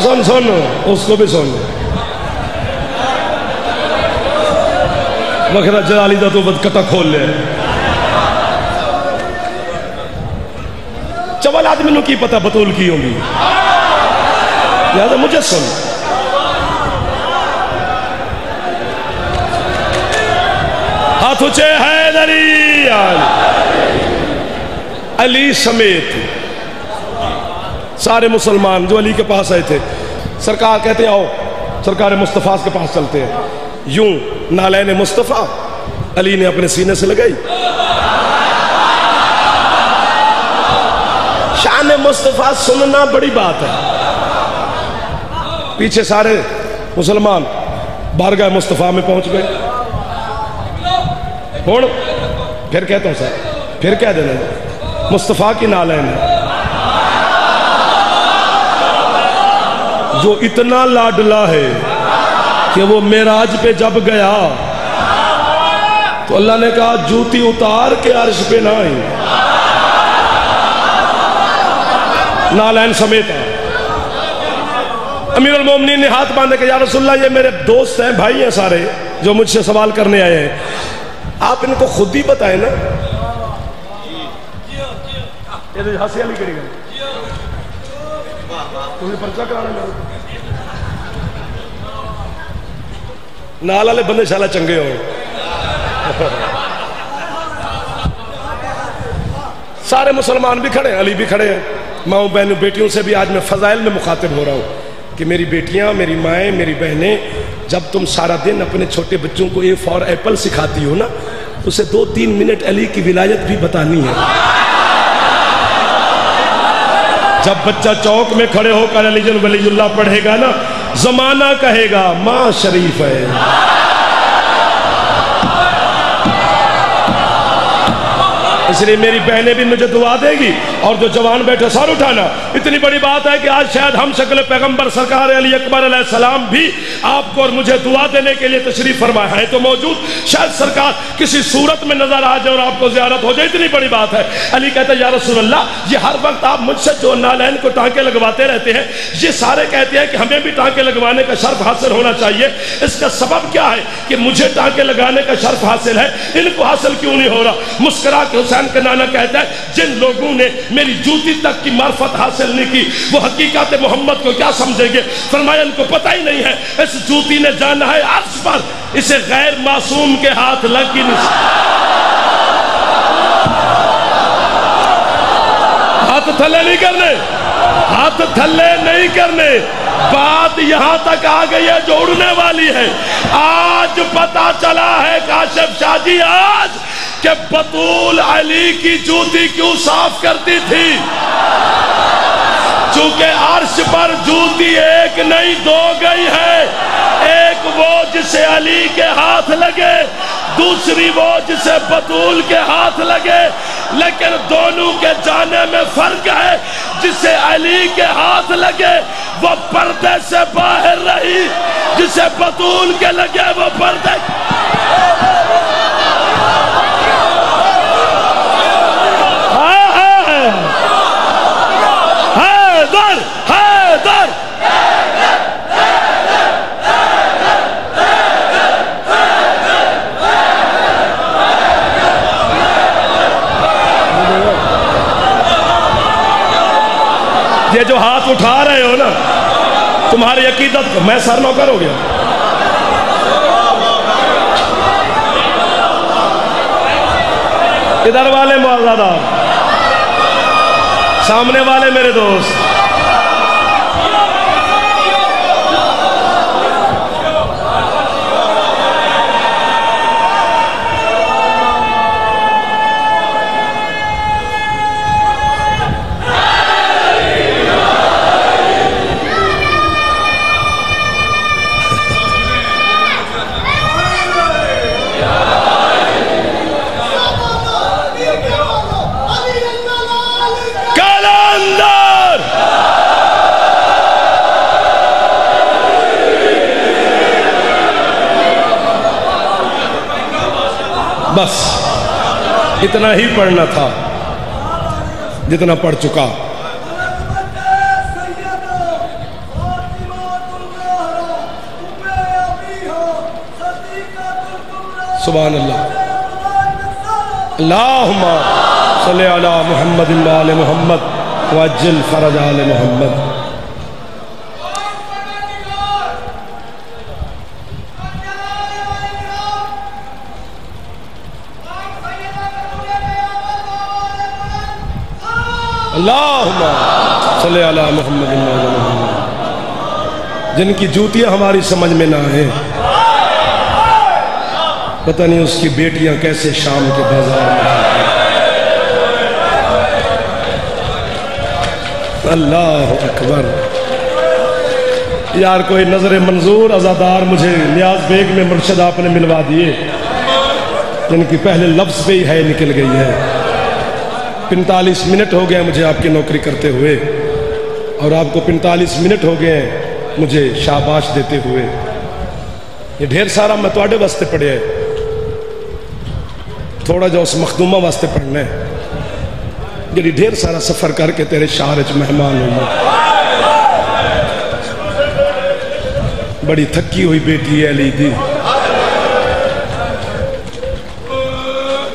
سن سن اس کو بھی سن. وقت جلالی دا تو بدکتا کھول لے. چوال آدمی نو کی پتہ بطول کی ہوں گی, لہذا مجھے سن. ہاتھ اچھے حیدری. علی سمیت سارے مسلمان جو علی کے پاس آئے تھے, سرکار کہتے ہیں آؤ سرکار مصطفیٰ کے پاس چلتے ہیں. یوں نالین مصطفیٰ علی نے اپنے سینے سے لگائی. شان مصطفیٰ سننا بڑی بات ہے. پیچھے سارے مسلمان بارگاہ مصطفیٰ میں پہنچ گئے. پھر کہتا ہوں سر, پھر کہہ دینا مصطفیٰ کی نالین ہے جو اتنا لاڈلا ہے کہ وہ معراج پہ جب گیا تو اللہ نے کہا جوتی اتار کے عرش پہ نہ آئی. نالین سمیت امیر المومنین نے ہاتھ باندھے کہ یا رسول اللہ یہ میرے دوست ہیں، بھائی ہیں سارے جو مجھ سے سوال کرنے آئے ہیں، آپ ان کو خود ہی بتائیں نا. یہ تو ہنسی علی کری گئی تمہیں پرچہ کرانا نال والے بندے شالا چنگے ہو. سارے مسلمان بھی کھڑے ہیں، علی بھی کھڑے ہیں، ماؤں بہنوں بیٹیوں سے بھی آج میں فضائل میں مخاطب ہو رہا ہوں کہ میری بیٹیاں، میری مائیں، میری بہنیں، جب تم سارا دن اپنے چھوٹے بچوں کو اے فار ایپل سکھاتی ہو نا، اسے 2-3 منٹ علی کی ولایت بھی بتانی ہے. جب بچہ چوک میں کھڑے ہو کر علی جن ولی اللہ پڑھے گا نا، زمانہ کہے گا ماں شریف ہے. اس لیے میری بہنیں بھی مجھے دعا دے گی، اور جو جوان بیٹھے سار اٹھانا. اتنی بڑی بات ہے کہ آج شاید ہم شکل پیغمبر سرکار علی اکبر علیہ السلام بھی آپ کو اور مجھے دعا دینے کے لیے تشریف فرمائے ہیں تو موجود، شاید سرکار کسی صورت میں نظر آ جائے اور آپ کو زیارت ہو جائے. اتنی بڑی بات ہے. علی کہتا ہے یا رسول اللہ یہ ہر وقت آپ مجھ سے جو نالین کو ٹانکے لگواتے رہتے ہیں، یہ سارے کہتے ہیں کہ ہمیں بھی ٹانکے لگوانے کا شرف حاصل ہونا چاہیے. اس کا سبب کیا ہے کہ مجھے ٹانکے لگانے کا شرف حاصل ہے، ان کو حاصل کیوں نہیں ہو رہا؟ مسکرا کے حسین کا نانا کہتا ہے جن لوگوں نے میری جوتی تک کی معرفت حاصل نہیں کی وہ حقیقت محمد کو کیا سمجھیں گے؟ فرمایا ان کو پتہ ہی نہیں ہے، اس جوتی نے جانا ہے عرش پر، اسے غیر معصوم کے ہاتھ لگ کی نہیں. ہاتھ تھلے نہیں کرنے، ہاتھ تھلے نہیں کرنے. بات یہاں تک آ گئی ہے جو اڑنے والی ہے. آج پتا چلا ہے کاشف شاہ جی آج کہ بطول علی کی جوتی کیوں صاف کرتی تھی. چونکہ عرش پر جوتی ایک نہیں 2 گئی ہے. ایک وہ جسے علی کے ہاتھ لگے، دوسری وہ جسے بطول کے ہاتھ لگے، لیکن دونوں کے جانے میں فرق ہے. جسے علی کے ہاتھ لگے وہ پردے سے باہر رہی، جسے بطول کے لگے وہ پردے. یہ جو ہاتھ اٹھا رہے ہو نا، تمہاری عقیدت کو میں سر نوکر ہو گیا. ادھر والے معززدار، سامنے والے میرے دوست، بس اتنا ہی پڑھنا تھا جتنا پڑھ چکا. سبحان اللہ. اللہم صلی علی محمد و آل محمد وعجل فرج آل محمد. اللہم صلی علی محمد و آل محمد. جن کی جوتیاں ہماری سمجھ میں نہ ہیں، پتہ نہیں اس کی بیٹیاں کیسے شام کے بازار میں ہیں. اللہ اکبر. یار کوئی نظر منظور عزادار مجھے نیاز بیگ میں مرشد آپ نے ملوا دیے، جن کی پہلے لفظ پہ ہی ہے نکل گئی ہے. 45 منٹ ہو گئے مجھے آپ کی نوکری کرتے ہوئے، اور آپ کو 45 منٹ ہو گئے مجھے شاباش دیتے ہوئے. یہ ڈھیر سارا میں تواڈے واسطے پڑھے ہے، تھوڑا جو اس مخدومہ واسطے پڑھنا ہے. جڑی ڈھیر سارا سفر کر کے تیرے شہر وچ مہمان ہوئی، بڑی تھکی ہوئی بیٹی ہے علی دی،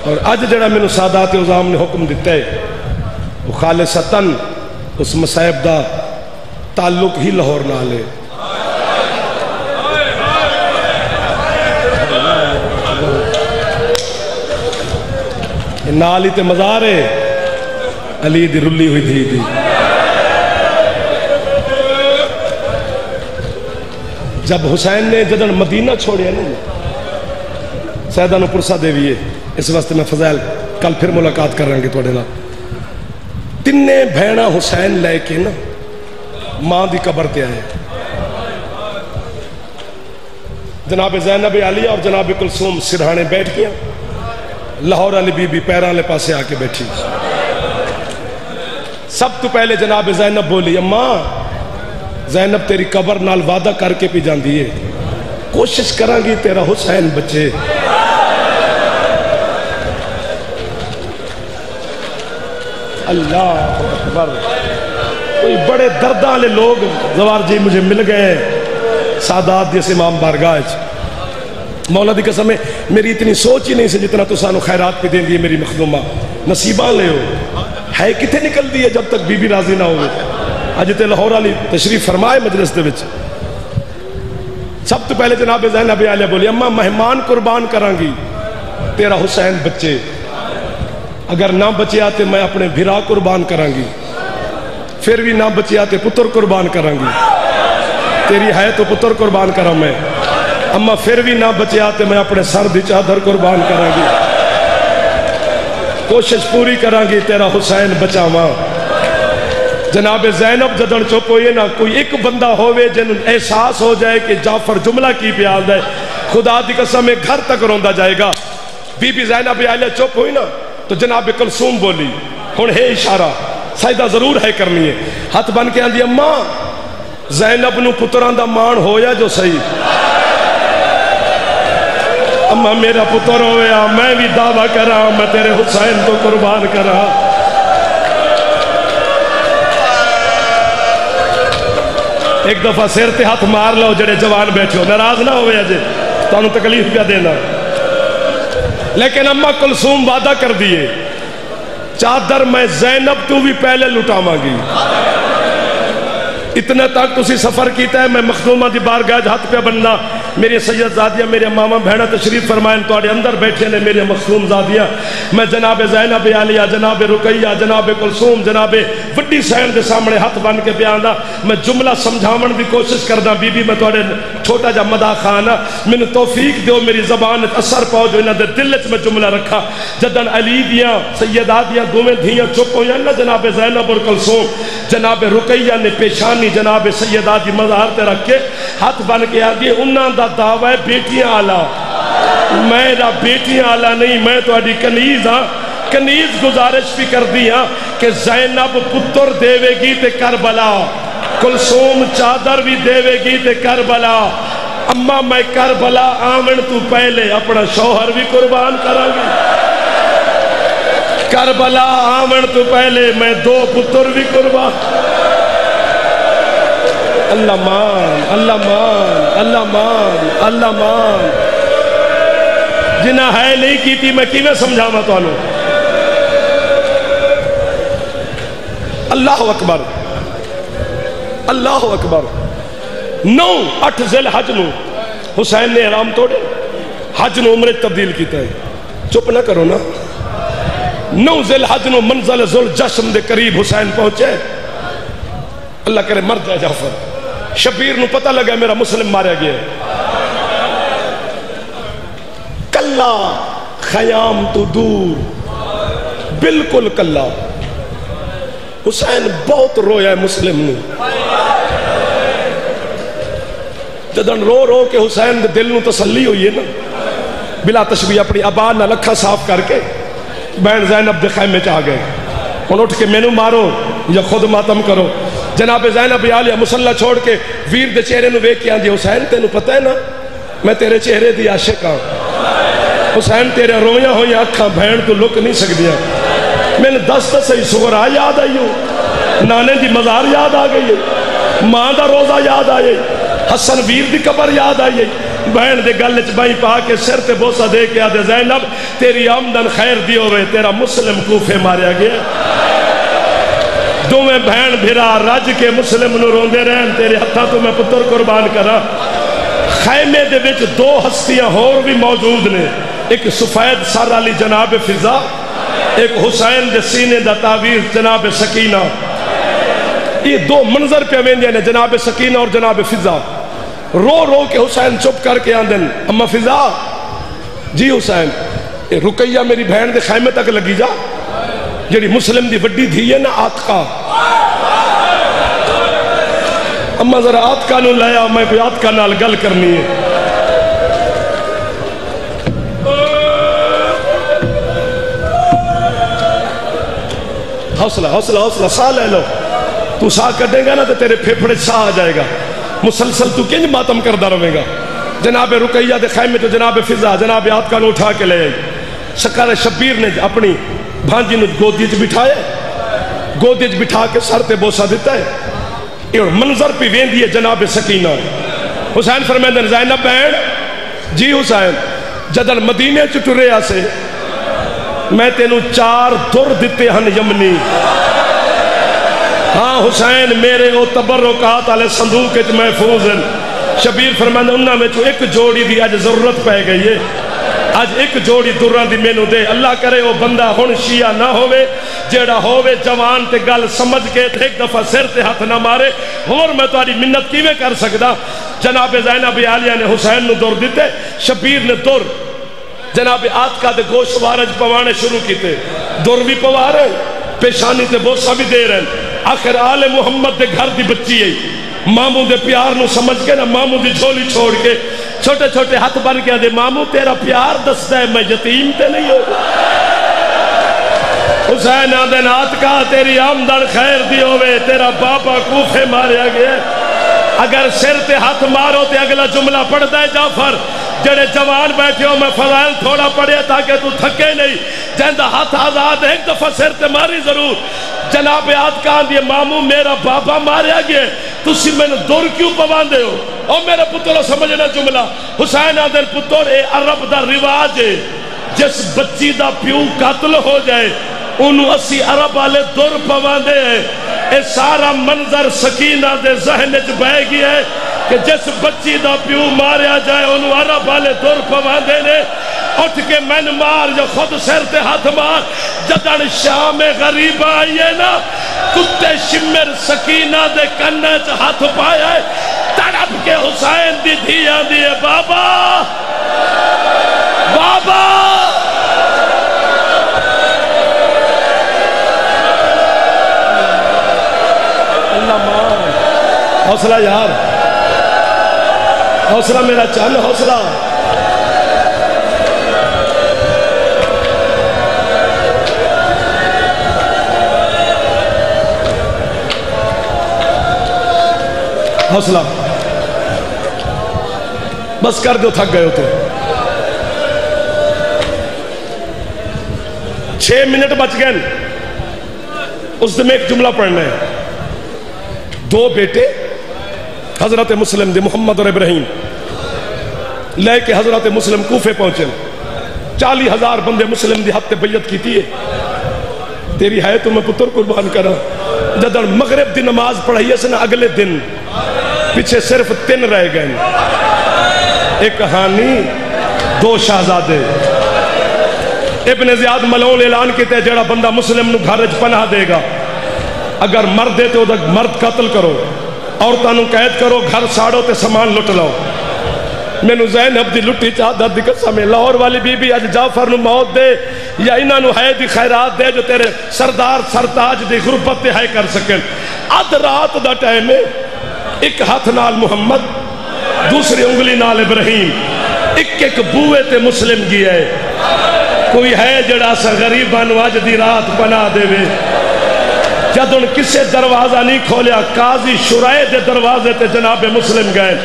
اور اج جڑا میں سادات عظام نے حکم دیتا ہے وہ خالصتاً اس مصائب دا تعلق ہی لاہور نال ہے۔ نال ہی تے مزار ہے علی دی رلی ہوئی تھی دی۔ جب حسین نے جدن مدینہ چھوڑیا نہیں سیدہ نو پرسا دیوی ہے، اس واسطے میں فضائل کل پھر ملاقات کر رہے ہیں توڑے نا، تینے بھینا حسین لے کے نا ماں دی قبر تے آئے، جناب زینب عالیہ اور جناب کلثوم سرہانے بیٹھ گیا، لاہور علی بی بی پیران لے پاسے آ کے بیٹھی، سب تو پہلے جناب زینب بولی اماں زینب تیری قبر نال وعدہ کر کے پی جان دیئے، کوشش کراں گی تیرا حسین بچے۔ اللہ اکبر، کوئی بڑے درداں لے لوگ زوار جی مجھے مل گئے سادات جیسے امام بارگاہ، مولا دی قسم ہے میری اتنی سوچ ہی نہیں سے جتنا تو سانو خیرات پہ دیں دیئے میری مخدومہ، نصیبان لے ہو ہے کتے نکل دیئے جب تک بی بی راضی نہ ہوئے۔ آج تے لاہور علی تشریف فرمائے مجلس دے وچ، سب تو پہلے جناب زینب عالیہ بولی اماں مہمان قربان کران گی تیرا حسین بچے، اگر نہ بچے آتے میں اپنے بھرا قربان کران گی، پھر بھی نہ بچے آتے پتر قربان کران گی، تیری ہے تو پتر قربان کرا میں، اما پھر بھی نہ بچے آتے میں اپنے سر دی چادر قربان کران گی، کوشش پوری کران گی تیرا حسین بچاواں۔ جناب زینب جدن چپ ہوئے نا کوئی ایک بندہ ہوئے جن احساس ہو جائے کہ جعفر جملہ کی پیال دے، خدا دی قسم میں گھر تک روندہ جائے گا۔ بی بی زینب عالیہ چپ ہوئی نا تو جناب کلثوم بولی ہن ہے اشارہ سائدہ ضرور ہے کرنی ہے، ہاتھ بن کے آندھی اماں زینب نو پتران دا مان ہویا جو صحیح، اماں میرا پتر ہویا میں بھی دعویٰ کرا میں تیرے حسین تو قربان کرا۔ ایک دفعہ سیر تے ہاتھ مار لو جڑے جوان بیٹھے ہو، ناراض نہ ہوئے اجے تو انہوں تکلیف کیا دینا، لیکن اماں کلثوم وعدہ کر دیئے چادر میں زینب تو بھی پہلے لٹاواں گی، اتنا تک تسی سفر کیتا ہے میں مخدومہ دی بارگاہ ہاتھ پہ بننا، میری سید زادیہ میرے ماما بہنہ تشریف فرمائیں تو آڑے اندر بیٹھے نے میرے مخدوم زادیہ، میں جناب زینب عالیہ جناب رقیہ جناب کلثوم جناب وڈی سین دے سامنے ہاتھ بن کے بیانا، میں جملہ سمجھاون دی کوشش کرنا، بی بی میں تو آڑے چھوٹا جا مدہ خانہ میں توفیق دیو میری زبان اثر پاؤ جو انہاں دے دلت میں جملہ رکھا، جدن علی دیاں سیدات دیاں دومیں دھیاں چپ ہوئے اللہ جناب زینب اور کلثوم جناب رقیہ نے پیشانی جناب سیدات دی مظہر تے رکھ کے ہاتھ بن کے آگے انہاں دا دعویٰ ہے بیٹیاں آلہ، میرا بیٹیاں آلہ نہیں میں تو اڈی کنیز ہاں، کنیز گزارش بھی کر دی ہاں کہ زینب پتر دیوے گی تے کربلا، کلثوم چادر بھی دیوے گی تے کربلا، اما میں کربلا آمن تو پہلے اپنا شوہر بھی قربان کرا گی، کربلا آمن تو پہلے میں 2 پتر بھی قربان، اللہ مان اللہ مان اللہ مان اللہ مان، جنہ ہے نہیں کی تھی میں کیویں سمجھاواں تانوں۔ اللہ اکبر اللہ اکبر۔ 9-8 ذی الحج نو حسین نے احرام توڑے، حج نو عمرے تبدیل کیتا ہے، چپ نہ کرو نا۔ 9 ذی الحج نو منزل ذوالجشم دے قریب حسین پہنچے، اللہ کرے مر جائے جعفر، شبیر نو پتہ لگا میرا مسلم ماریا گیا ہے، کلا خیام تو دور، بالکل کلا، حسین بہت رویا ہے مسلم نو، جدن رو رو کے حسین دے دل نو تسلی ہوئی ہے نا، بلا تشبیہ اپنی ابان نہ لکھا صاف کر کے بہن زینب دے خیمے چاہ گئے، ان اٹھ کے مینو مارو یا خود ماتم کرو۔ جناب زینب عالیہ مسلح چھوڑ کے ویر دے چہرے نو ویکھ کے آندی حسین تینو پتہ ہے نا میں تیرے چہرے دی عاشق ہاں، حسین تیرے رویاں ہوئی اکھاں بہن تو لک نہیں سکدیاں، میں نے دس صحیح سغرا یاد آئی ہوں، نانے دی مزار یاد آ گئی ہے، ماں دا روزہ یاد آئی، حسن ویر دی قبر یاد آئی، بہن دے گل چ بائی پا کے سر تے بوسا دے کے آدھے زینب تیری آمدن خیر دی ہوئے، تیرا مسلم کوفے ماریا گیا۔ دوویں بہن بھرا رج کے مسلم نو روندے رہن، تیرے ہتھاں تو میں پتر قربان کرا۔ خیمے دے وچ دو ہستیاں اور بھی موجود نے، ایک سفید سر علی جناب فضا، ایک حسین دے سینے دا تعویذ جناب سکینہ۔ یہ دو منظر پہ ویندے نے، جناب سکینہ اور جناب فضا۔ رو رو کے حسین چپ کر کے آندن، اما فضا جی حسین رقیہ میری بہن دے خیمے تک لگی جا، جڑی مسلم دی وڈی دھی ہے نا آتقا، اما ذرا آتقا نو لایا، میں کوئی آتقا نال گل کرنی ہے۔ حوصلہ حوصلہ حوصلہ، ساہ لے لو، تو ساہ کٹے گا نا تو تیرے پھیپھڑے ساہ آ جائے گا، مسلسل تو کنج ماتم کردہ رہے گا۔ جناب رقیہ دے خیمے تو جناب فضا جناب آتقا نو اٹھا کے لے آئی۔ سکر شبیر نے اپنی بھانجی نو گودی چ بٹھایا، گودی چ بٹھا کے سر تے بوسا دیتا ہے۔ یہ منظر پہ ویندی ہے جناب سکینہ۔ حسین فرمیندن زینب بہن جی حسین جدل مدینے چ ٹرے آسے میں تینوں 4 در دیتے ہن یمنی، ہاں حسین میرے او تبرکات والے صندوق وچ محفوظ ہیں۔ شبیر فرماندے انہاں وچ ایک جوڑی دی اج ضرورت پے گئی ہے، اج ایک جوڑی دراں دی مینوں دے، اللہ کرے او بندہ ہن شیعہ نہ ہووے، جیڑا ہووے جوان تے گل سمجھ کے ایک دفعہ سر تے ہاتھ نہ مارے، اور میں تہاڈی منت کیویں کر سکدا۔ جناب زینب عالیہ نے حسین نو در دتے، شبیر نے در جناب آتقا دے گوشت وارج پوانے شروع کیتے، در بھی پوا رہے پیشانی تے بوسا بھی دے رہے۔ آخر آل محمد دے گھر دی بچی ہے، ماموں دے پیار نو سمجھ کے نا ماموں دی جھولی چھوڑ کے چھوٹے چھوٹے ہاتھ بن کے دے ماموں تیرا پیار دستا ہے، میں یتیم تے نہیں ہو۔ حسین آدھن آتقا تیری آمدن خیر دی ہوئے، تیرا بابا کوفے ماریا گیا۔ اگر سر تے ہاتھ مارو تے اگلا جملہ پڑھ دے جعفر جڑے جوان بیٹھے ہو، میں فضائل تھوڑا پڑھے تاکہ تو تھکے نہیں، جہندہ ہاتھ آزاد ایک دفعہ سر تے ماری ضرور۔ جناب آتقا دیے ماموں میرا بابا ماریا گیا، تسی میں نے دور کیوں پوان دے ہو؟ اور میرے پتروں سمجھنا جملہ، حسین آدھر پتر اے عرب دا رواج ہے، جس بچی دا پیو قتل ہو جائے انہوں اسی عرب والے دور پوان دے ہیں۔ اے سارا منظر سکینہ دے ذہن چ بہ گیا ہے کہ جس بچی دا پیو ماریا جائے انہوں عرب والے دور پوان دے نے۔ اٹھ کے من مار جو خود سر تے ہاتھ مار، جدن شام غریب آئیے نا کتے شمر سکینہ دے کننے چ ہاتھ پایا ہے، تڑپ کے حسین دی دھیاں دیئے بابا بابا۔ اللہ مان حوصلہ یار، حوصلہ میرا چل، حوصلہ۔ حوصلہ بس کر دو، تھک گئے ہوتے۔ 6 منٹ بچ گئے، اس دن میں ایک جملہ پڑھنا ہے۔ 2 بیٹے حضرت مسلم دے محمد اور ابراہیم لے کے حضرت مسلم کوفے پہنچے، 40,000 بندے مسلم دی حد تے بیعت کی تھی۔ تیری ہے تو میں پتر قربان کرا۔ جدن مغرب دی نماز پڑھائی ہے سنا، اگلے دن پیچھے صرف 3 رہ گئے، ایک کہانی 2 شہزادے۔ ابن زیاد ملعون اعلان کیتے جڑا بندہ مسلم نو گھر وچ پناہ دے گا، اگر مرد ہے تو مرد قتل کرو، عورتاں نو قید کرو، گھر ساڑو تے سامان لٹ لو۔ مینوں زینب دی لٹی چادر دی قسم ہے، لاہور والی بی بی اج جعفر نو موت دے یا انہاں نو ہے دی خیرات دے جو تیرے سردار سرتاج دی غربت تے ہے کر سکن۔ اد رات دا ٹائم ہے، ایک ہاتھ نال محمد، دوسری انگلی نال ابراہیم، ایک بوئے تے مسلم گیا ہے۔ کوئی ہے جڑا سا غریباں نو اج دی رات پناہ دے وے۔ جد ان کسے دروازہ نہیں کھولیا، قاضی شرائع دے دروازے تے جناب مسلم گئے۔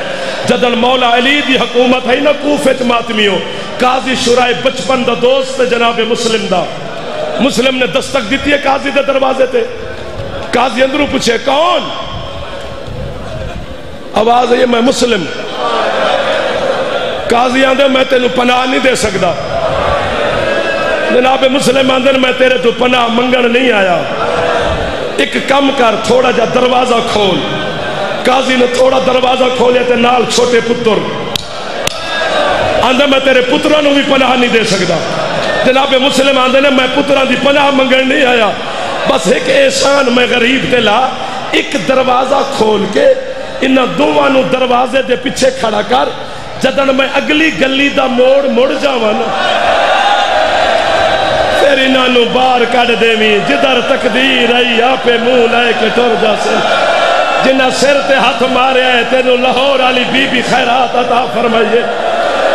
جدن مولا علی دی حکومت ہے نا کوفے چ ماتمیوں، قاضی شرائع بچپن دا دوست جناب مسلم دا مسلم نے دستک دیتی ہے قاضی دے دروازے تے. قاضی اندروں پوچھے کون؟ آواز ہے میں مسلم. قاضی آندے میں تینوں پناہ نہیں دے سکتا. جناب مسلم آندے میں تیرے تو پناہ منگن نہیں آیا. ایک کم کر تھوڑا جا دروازہ کھول. قاضی نے تھوڑا دروازہ کھولے تے نال چھوٹے پتر آندے میں تیرے پتروں بھی پناہ نہیں دے سکتا. جناب مسلم آندے نے میں پتروں دی پناہ منگن نہیں آیا. بس ایک احسان میں غریب تے لا. ایک دروازہ کھول کے انہاں دوواں نو دروازے دے پیچھے کھڑا کر. جدن میں اگلی گلی دا موڑ مڑ جاواں پھر انہاں نو باہر کڈ دیویں. جدھر تقدیر آئی آپے منہ لے کے ٹر جا سے. جنہ سر تے ہاتھ مارے ہے تینوں لاہور والی بی بی خیرات عطا فرمائیے.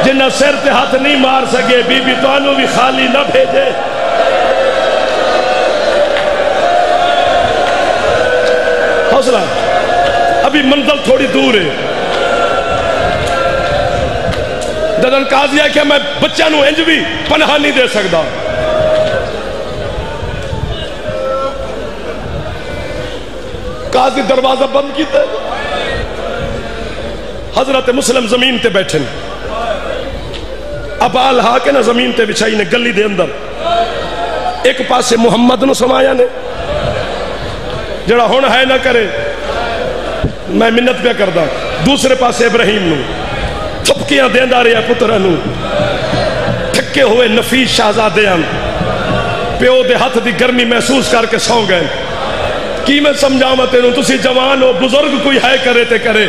جنہ سر تے ہاتھ نہیں مار سکے بی بی تانوں بھی خالی نہ بھیجے. حوصلہ ابھی منزل تھوڑی دور ہے. جدن قاضی ہے کہ میں بچہ نو انج بھی پناہ نہیں دے سکتا. قاضی دروازہ بند کیتا ہے. حضرت مسلم زمین تے بیٹھے ابال ہا کے نہ زمین تے بچھائی نے گلی دے اندر. ایک پاسے محمد نو سمایا نے جڑا ہون ہے نہ کرے میں منت پہ کردہ. دوسرے پاسے ابراہیم نو تھپکیاں دیندہ رہے پترہ نو. تھکے ہوئے نفیس شہزادیاں پیو دے ہاتھ دی گرمی محسوس کر کے سو گئے. کی میں سمجھاواں تینوں تسی جوان ہو بزرگ کوئی ہے کرے تے کرے.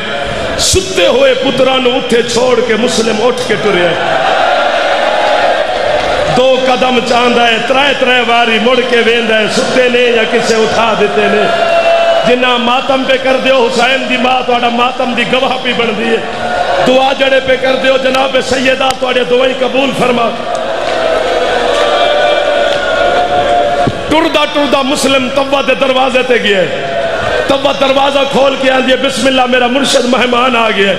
ستے ہوئے پترہ نو اٹھے چھوڑ کے مسلم اٹھ کے ٹرے. 2 قدم چاندہ ہے 3 واری مڑ کے ویندہ ہے. ستے نے یا کسے اٹھا دیتے نے. جنہ ماتم پہ کر دیو حسین دی ماں توڑا ماتم دی گواہ پی بن دیئے. دعا جڑے پہ کر دیو جناب سیدہ توڑے دعائیں قبول فرما. ٹردہ مسلم توبہ دے دروازے تے گئے. توبہ دروازہ کھول کے آن دیئے بسم اللہ میرا مرشد مہمان آ گیا.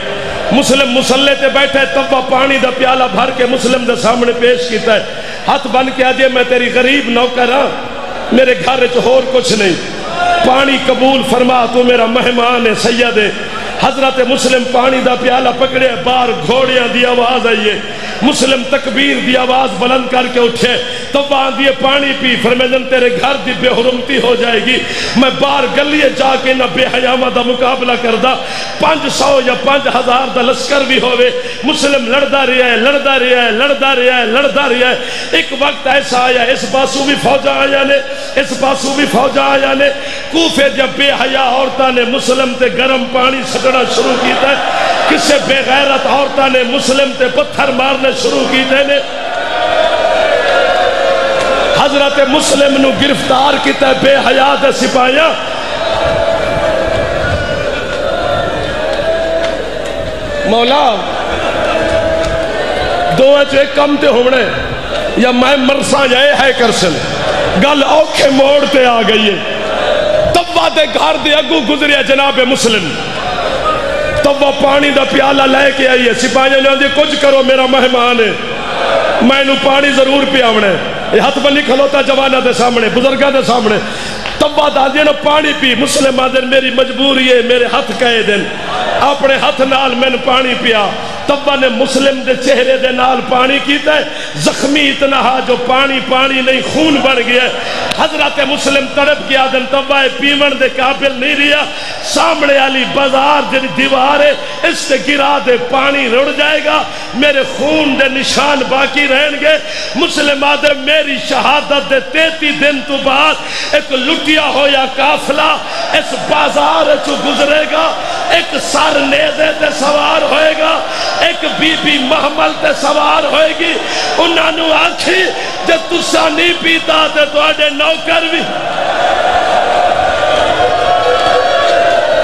مسلم مسلح تے بیٹھے توبہ پانی دا پیالہ بھر کے مسلم دے سامنے پیش کیتا ہے. ہاتھ بن کے آدھے میں تیری غریب نوکر ہاں میرے گھر چ ہور کچھ نہیں. پانی قبول فرما تو میرا مہمان ہے سید ہے. حضرت مسلم پانی دا پیالہ پکڑے باہر گھوڑیاں دی آواز آئیے. مسلم تکبیر دی آواز بلند کر کے اٹھے. توبہ آندھیے پانی پی. فرمیدن تیرے گھر دی بے حرمتی ہو جائے گی. میں باہر گلیے جا کے نہ بے حیامہ دا مقابلہ کردہ. 500 یا 5000 دا لشکر بھی ہوئے. مسلم لڑدا رہا ہے لڑدا رہا ہے لڑدا رہا ہے لڑدا رہا ہے. ایک وقت ایسا آیا اس پاسو بھی فوجہ آیا نے اس پاسو بھی فوجہ آیا نے. کوفے جب بے حیا عورتہ نے مسلم تے گرم پانی سکڑا شروع کیتا ہے. کسے بے غیرت عورتہ نے مسلم تے پتھر مارنے شروع کیتے نے. حضرت مسلم نو گرفتار کیتا ہے بے حیا دے سپاہیاں. مولا دو جو ایک کم تے ہونے یا میں مرساں یا ہے کرسن گل اوکھے موڑتے آ گئی ہے. توبہ دے گھر دے اگو گزریا جناب مسلم. توبہ پانی دا پیالہ لے کے آئیے. سپاہیاں نے آندے کچھ کرو میرا مہمان ہے میں نو پانی ضرور پیاونے. یہ ہاتھ بنی کھلوتا جوانہ دے سامنے بزرگاں دے سامنے. توبہ دادیے نے پانی پی. مسلم آدھن میری مجبوری ہے میرے ہاتھ کہے دن اپنے ہاتھ نال میں نے پانی پیا. توبہ نے مسلم دے چہرے دے نال پانی کیتا ہے. زخمی اتنا ہا جو پانی پانی نہیں خون بڑھ گیا. حضرت مسلم تڑپ گیا دن توبہ پیمن دے قابل نہیں رہا. سامنے علی بازار جنی دیوار ہے اس سے گرا دے پانی رڑ جائے گا میرے خون دے نشان باقی رہیں گے. مسلم آدھے میری شہادت دے 33 دن تو بعد ایک لٹیا ہو یا کافلہ اس بازار چو گزرے گا. ایک سر نیزے تے سوار ہوئے گا ایک بی بی محمل تے سوار ہوئے گی. انہاں نو آنکھی جے تسا نہیں پیتا تے تو آڈے نوکر بھی.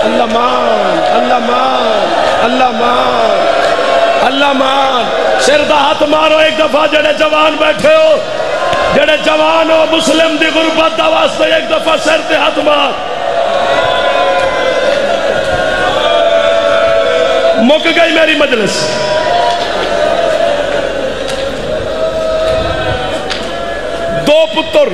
اللہ مان اللہ مان اللہ مان اللہ مان. سر دا ہاتھ مارو ایک دفعہ جڑے جوان بیٹھے ہو جڑے جوان ہو مسلم دی غربت دا واسطے ایک دفعہ سر تے ہاتھ مار. مک گئی میری مجلس. دو پتر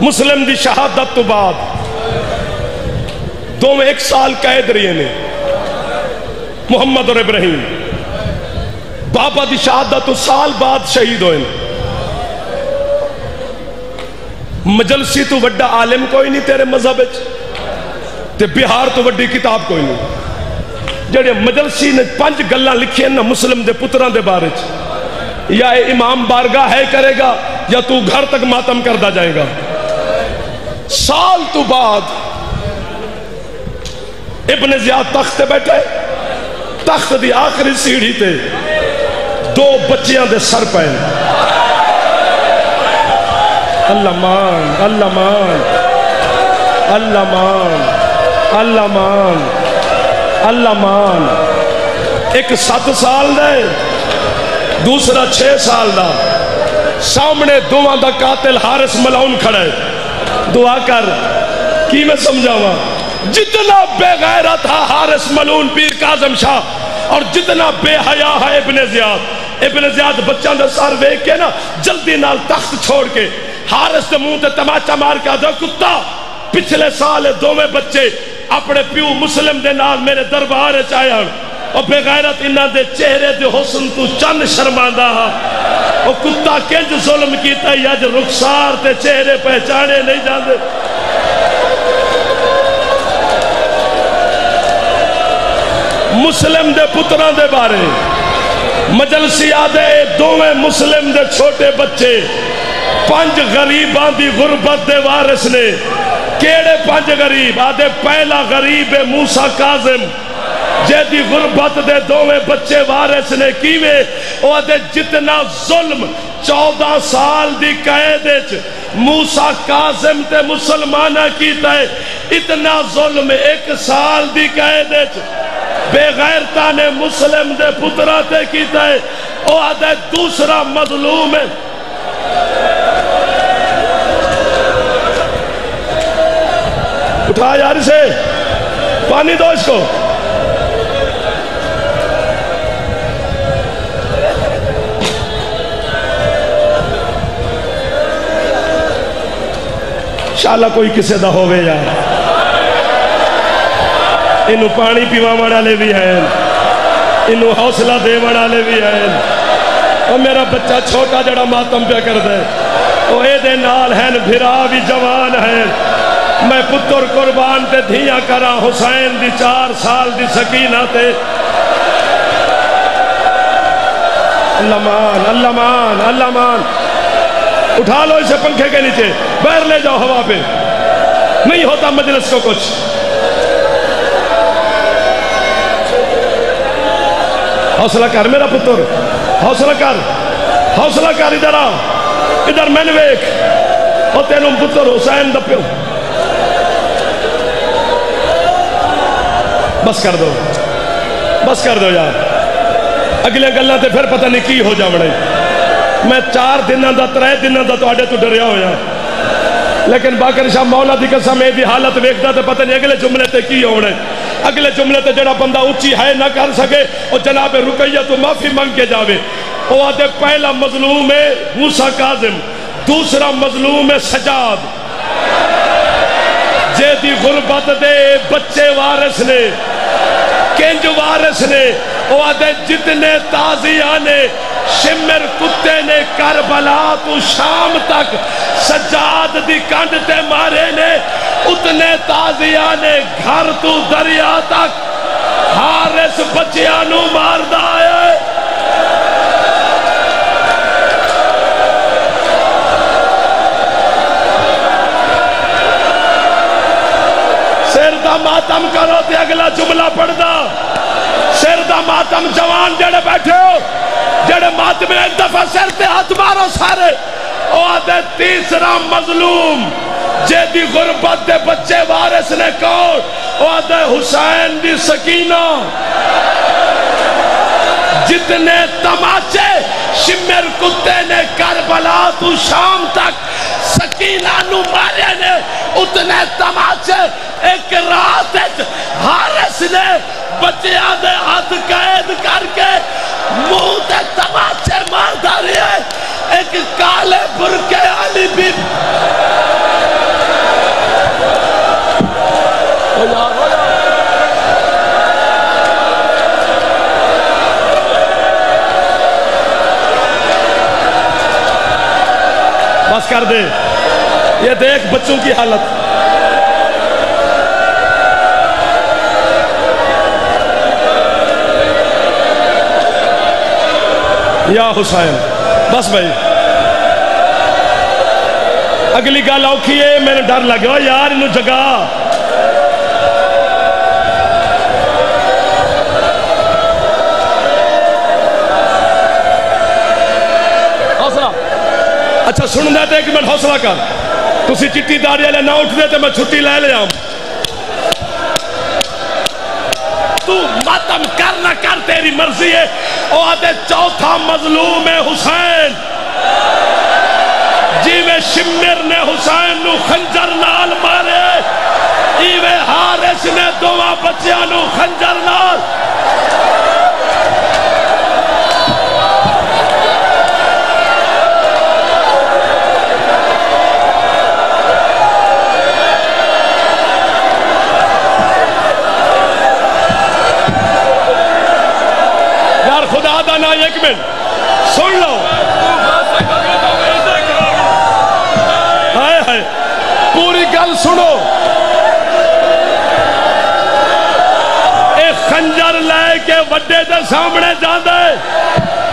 مسلم دی شہادت تو بعد دو میں 1 سال قید رہے نے محمد اور ابراہیم. بابا دی شہادت تو سال بعد شہید ہوئے. مجلسی تو وڈا عالم کوئی نہیں تیرے مذہب تے بہار تو وڈی کتاب کوئی نہیں. جڑے مجلسی نے 5 گلاں لکھی ہیں نا مسلم دے پتران دے بارے یا اے امام بارگاہ ہے کرے گا یا تو گھر تک ماتم کردہ جائے گا. سال تو بعد ابن زیاد تخت تے بیٹھے, تخت دی آخری سیڑھی تے 2 بچیاں دے سر پہ. اللہ مان, اللہ مان, اللہ مان, اللہ مان, اللہ مان. ایک 7 سال دے, دوسرا 6 سال دا. سامنے دوواں دا قاتل حارث ملعون کھڑے. دعا کر کی میں سمجھاواں. جتنا بے غیرت تھا حارث ملعون پیر کاظم شاہ اور جتنا بے حیا ہے ابن زیاد. ابن زیاد بچہ دے سر ویکھ کے نا جلدی نال تخت چھوڑ کے حارث دے منہ تے تماچا مار کے آدھا کتا پچھلے سال 2 بچے اپنے پیو مسلم دے نال میرے دربار چاہے ہن اور بے غیرت انہاں دے چہرے دے حسن تو چند شرماندہ ہا. او کتا کنج ظلم کیتا یا جو رخسار تے چہرے پہچانے نہیں جاندے. مسلم دے پتران دے بارے مجلسی آدھے 2 مسلم دے چھوٹے بچے 5 غریبان دی غربت دے وارث نے. کیڑے 5 غریب؟ آدھے پہلا غریب موسیٰ کاظم جے دی غربت دے 2 بچے وارث نے. کیویں؟ وہ آدھے جتنا ظلم 14 سال دی قید موسیٰ کاظم تے مسلمانہ کیتا ہے اتنا ظلم 1 سال دی قید بے غیرتا نے مسلم دے پترہ تے کیتا ہے. وہ آدھے دوسرا مظلوم ہے. اٹھا یار اسے, پانی دو اس کو. انشاءاللہ کوئی کسے دا ہوئے یار. انہوں پانی پیوا والے بھی ہیں, انہوں حوصلہ دے والے بھی ہیں. اور میرا بچہ چھوٹا جڑا ماتم پہ کر دے وہ اے دے نال ہیں, بھرا بھی جوان ہیں. میں پتر قربان تے دھیاں کرا حسین دی 4 سال دی سکینہ تے. اللہ مان, اللہ مان, اللہ مان. اٹھا لو اسے پنکھے کے نیچے, باہر لے جاؤ ہوا پہ, نہیں ہوتا مجلس کو کچھ. حوصلہ کر میرا پتر, حوصلہ کر, حوصلہ کر. ادھر آ, ادھر میں نے ویک اور تینوں پتر حسین دا پیو. بس کر دو, بس کر دو یار. اگلے گلہ تے پھر پتہ نہیں کی ہو جا بڑے. میں 4 دنوں دا 3 دنوں دا تو آڈے تو ڈریا ہویا, لیکن باقر شاہ مولا دی قسم دی حالت ویکھدا تے پتہ نہیں اگلے جملے تے کی ہونے. اگلے جملے تے جڑا بندہ اونچی ہے نہ کر سکے اور جناب رقیہ تو معافی مانگ کے جاوے. وہ آدھے پہلا مظلوم ہے موسیٰ کاظم, دوسرا مظلوم ہے سجاد جے دی غربت دے بچے وارث نے, کنج وارث نے. وہ آدھے جتنے تازیاں نے شمر کتے نے کربلا تو شام تک سجاد دی کنڈ تے مارے نے, اتنے تازیاں نے گھر تو دریا تک حارث بچیاں نو ماردا ہے. سر دا ماتم کرو تے اگلا جملہ پڑھ دا. سر دا ماتم جوان جڑے بیٹھے ہو, جڑے ماتم ایک دفعہ سر تے ہاتھ مارو سارے. او آدھے تیسرا مظلوم جے دی غربت دے بچے وارث نے کون؟ او آدھے حسین دی سکینہ. جتنے تماچے شمر کتے نے کربلا تو شام تک سکینہ نو مارے نے, اتنے تماچے ایک رات حارث نے بچیاں دے ہاتھ قید کر کے منہ تے تماچے مار داری ہے. ایک کالے برکے علی بھی بس کر دے، یہ دیکھ بچوں کی حالت. یا حسین بس بھائی، اگلی گل اوکھی ہے، میرے ڈر لگا یار انہوں جگہ. اچھا سن دے تے ایک منٹ حوصلہ کر، تسی چٹی داڑی والے نہ اٹھ دے تے میں چھٹی لے لے آؤں. تو ماتم کر نہ کر تیری مرضی ہے. او آدھے چوتھا مظلوم ہے حسین، جیوے شمر نے حسین نو خنجر نال مارے، ایوے حارث نے دوواں بچیاں نو خنجر نال. خدا دا نا ایک منٹ سن لو، ہائے ہائے پوری گل سنو. ایک خنجر لے کے وڈے دے سامنے جاندہ ہے،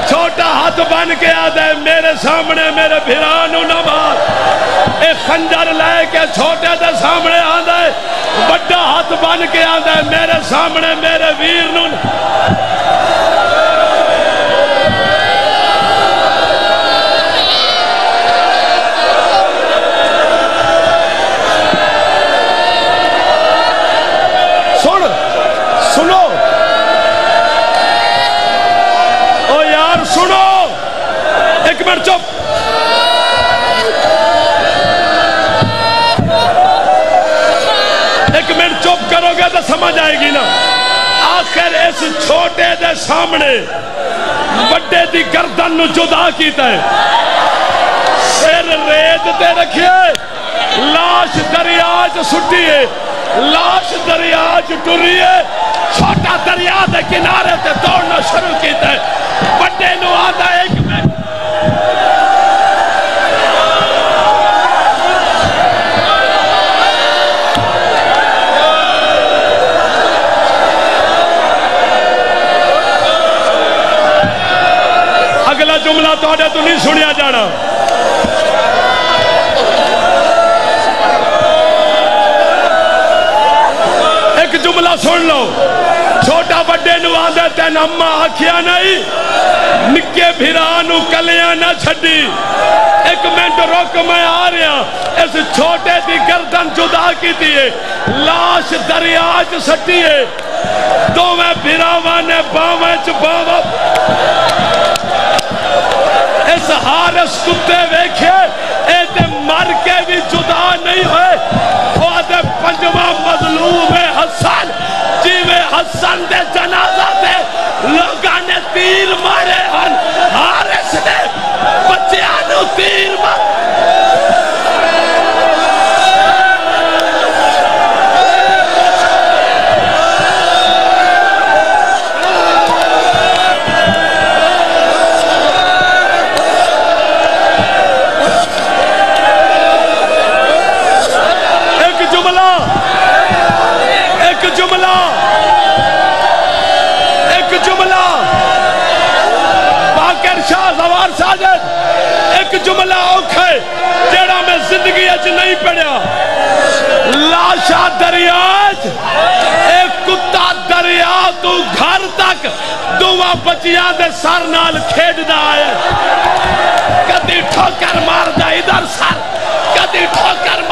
چھوٹا ہاتھ بن کے آدھا ہے میرے سامنے میرے بھرانو نہ مار. ایک خنجر لے کے چھوٹے دے سامنے آدھا ہے، وڈا ہاتھ بن کے آدھا ہے میرے سامنے میرے ویر نو. سنو او یار سنو، ایک منٹ چپ. ایک منٹ چپ کرو گے تو سمجھ آئے گی نا. آخر اس چھوٹے دے سامنے بڑے دی گردن نو جدا کیتا ہے، سر ریت تے رکھیے، لاش دریا چ سٹی ہے، لاش دریا چ ٹری ہے. چھوٹا دریا دے کنارے تے دوڑنا شروع کیتا ہے. بڑے نو آدھا ایک منٹ اگلا جملہ توڑے تو نہیں سنیا جانا. ایک جملہ سن لو، چھوٹا بڑے نو آندے تین اممہ آکھیا نہیں، نکے بھرانو کلیاں نہ چھڑی. ایک منٹ روک میں آ رہا، اس چھوٹے دی گردن جدا کی دیئے، لاش دریاج سٹی ہے، دو میں بھراواں نے باویں چ باویں. اس حارث کتے ویکھے اے تے مر کے بھی جدا نہیں ہوئے. وہ آدھے پنجواں مظلوم ہے حسن، جیوے حسن دے جنازہ دے لوگاں نے تیر مارے ہن، حارث نے بچیانو تیر مارے. ایک جملہ اوکھے جیڑا میں زندگی اچ نہیں پڑھیا، لاشا دریاج ایک کتا دریا تو گھر تک دعا بچیاں دے سر نال کھیڑ دا ہے. کدی ٹھوکر مار دا ادھر سر، کدی ٹھوکر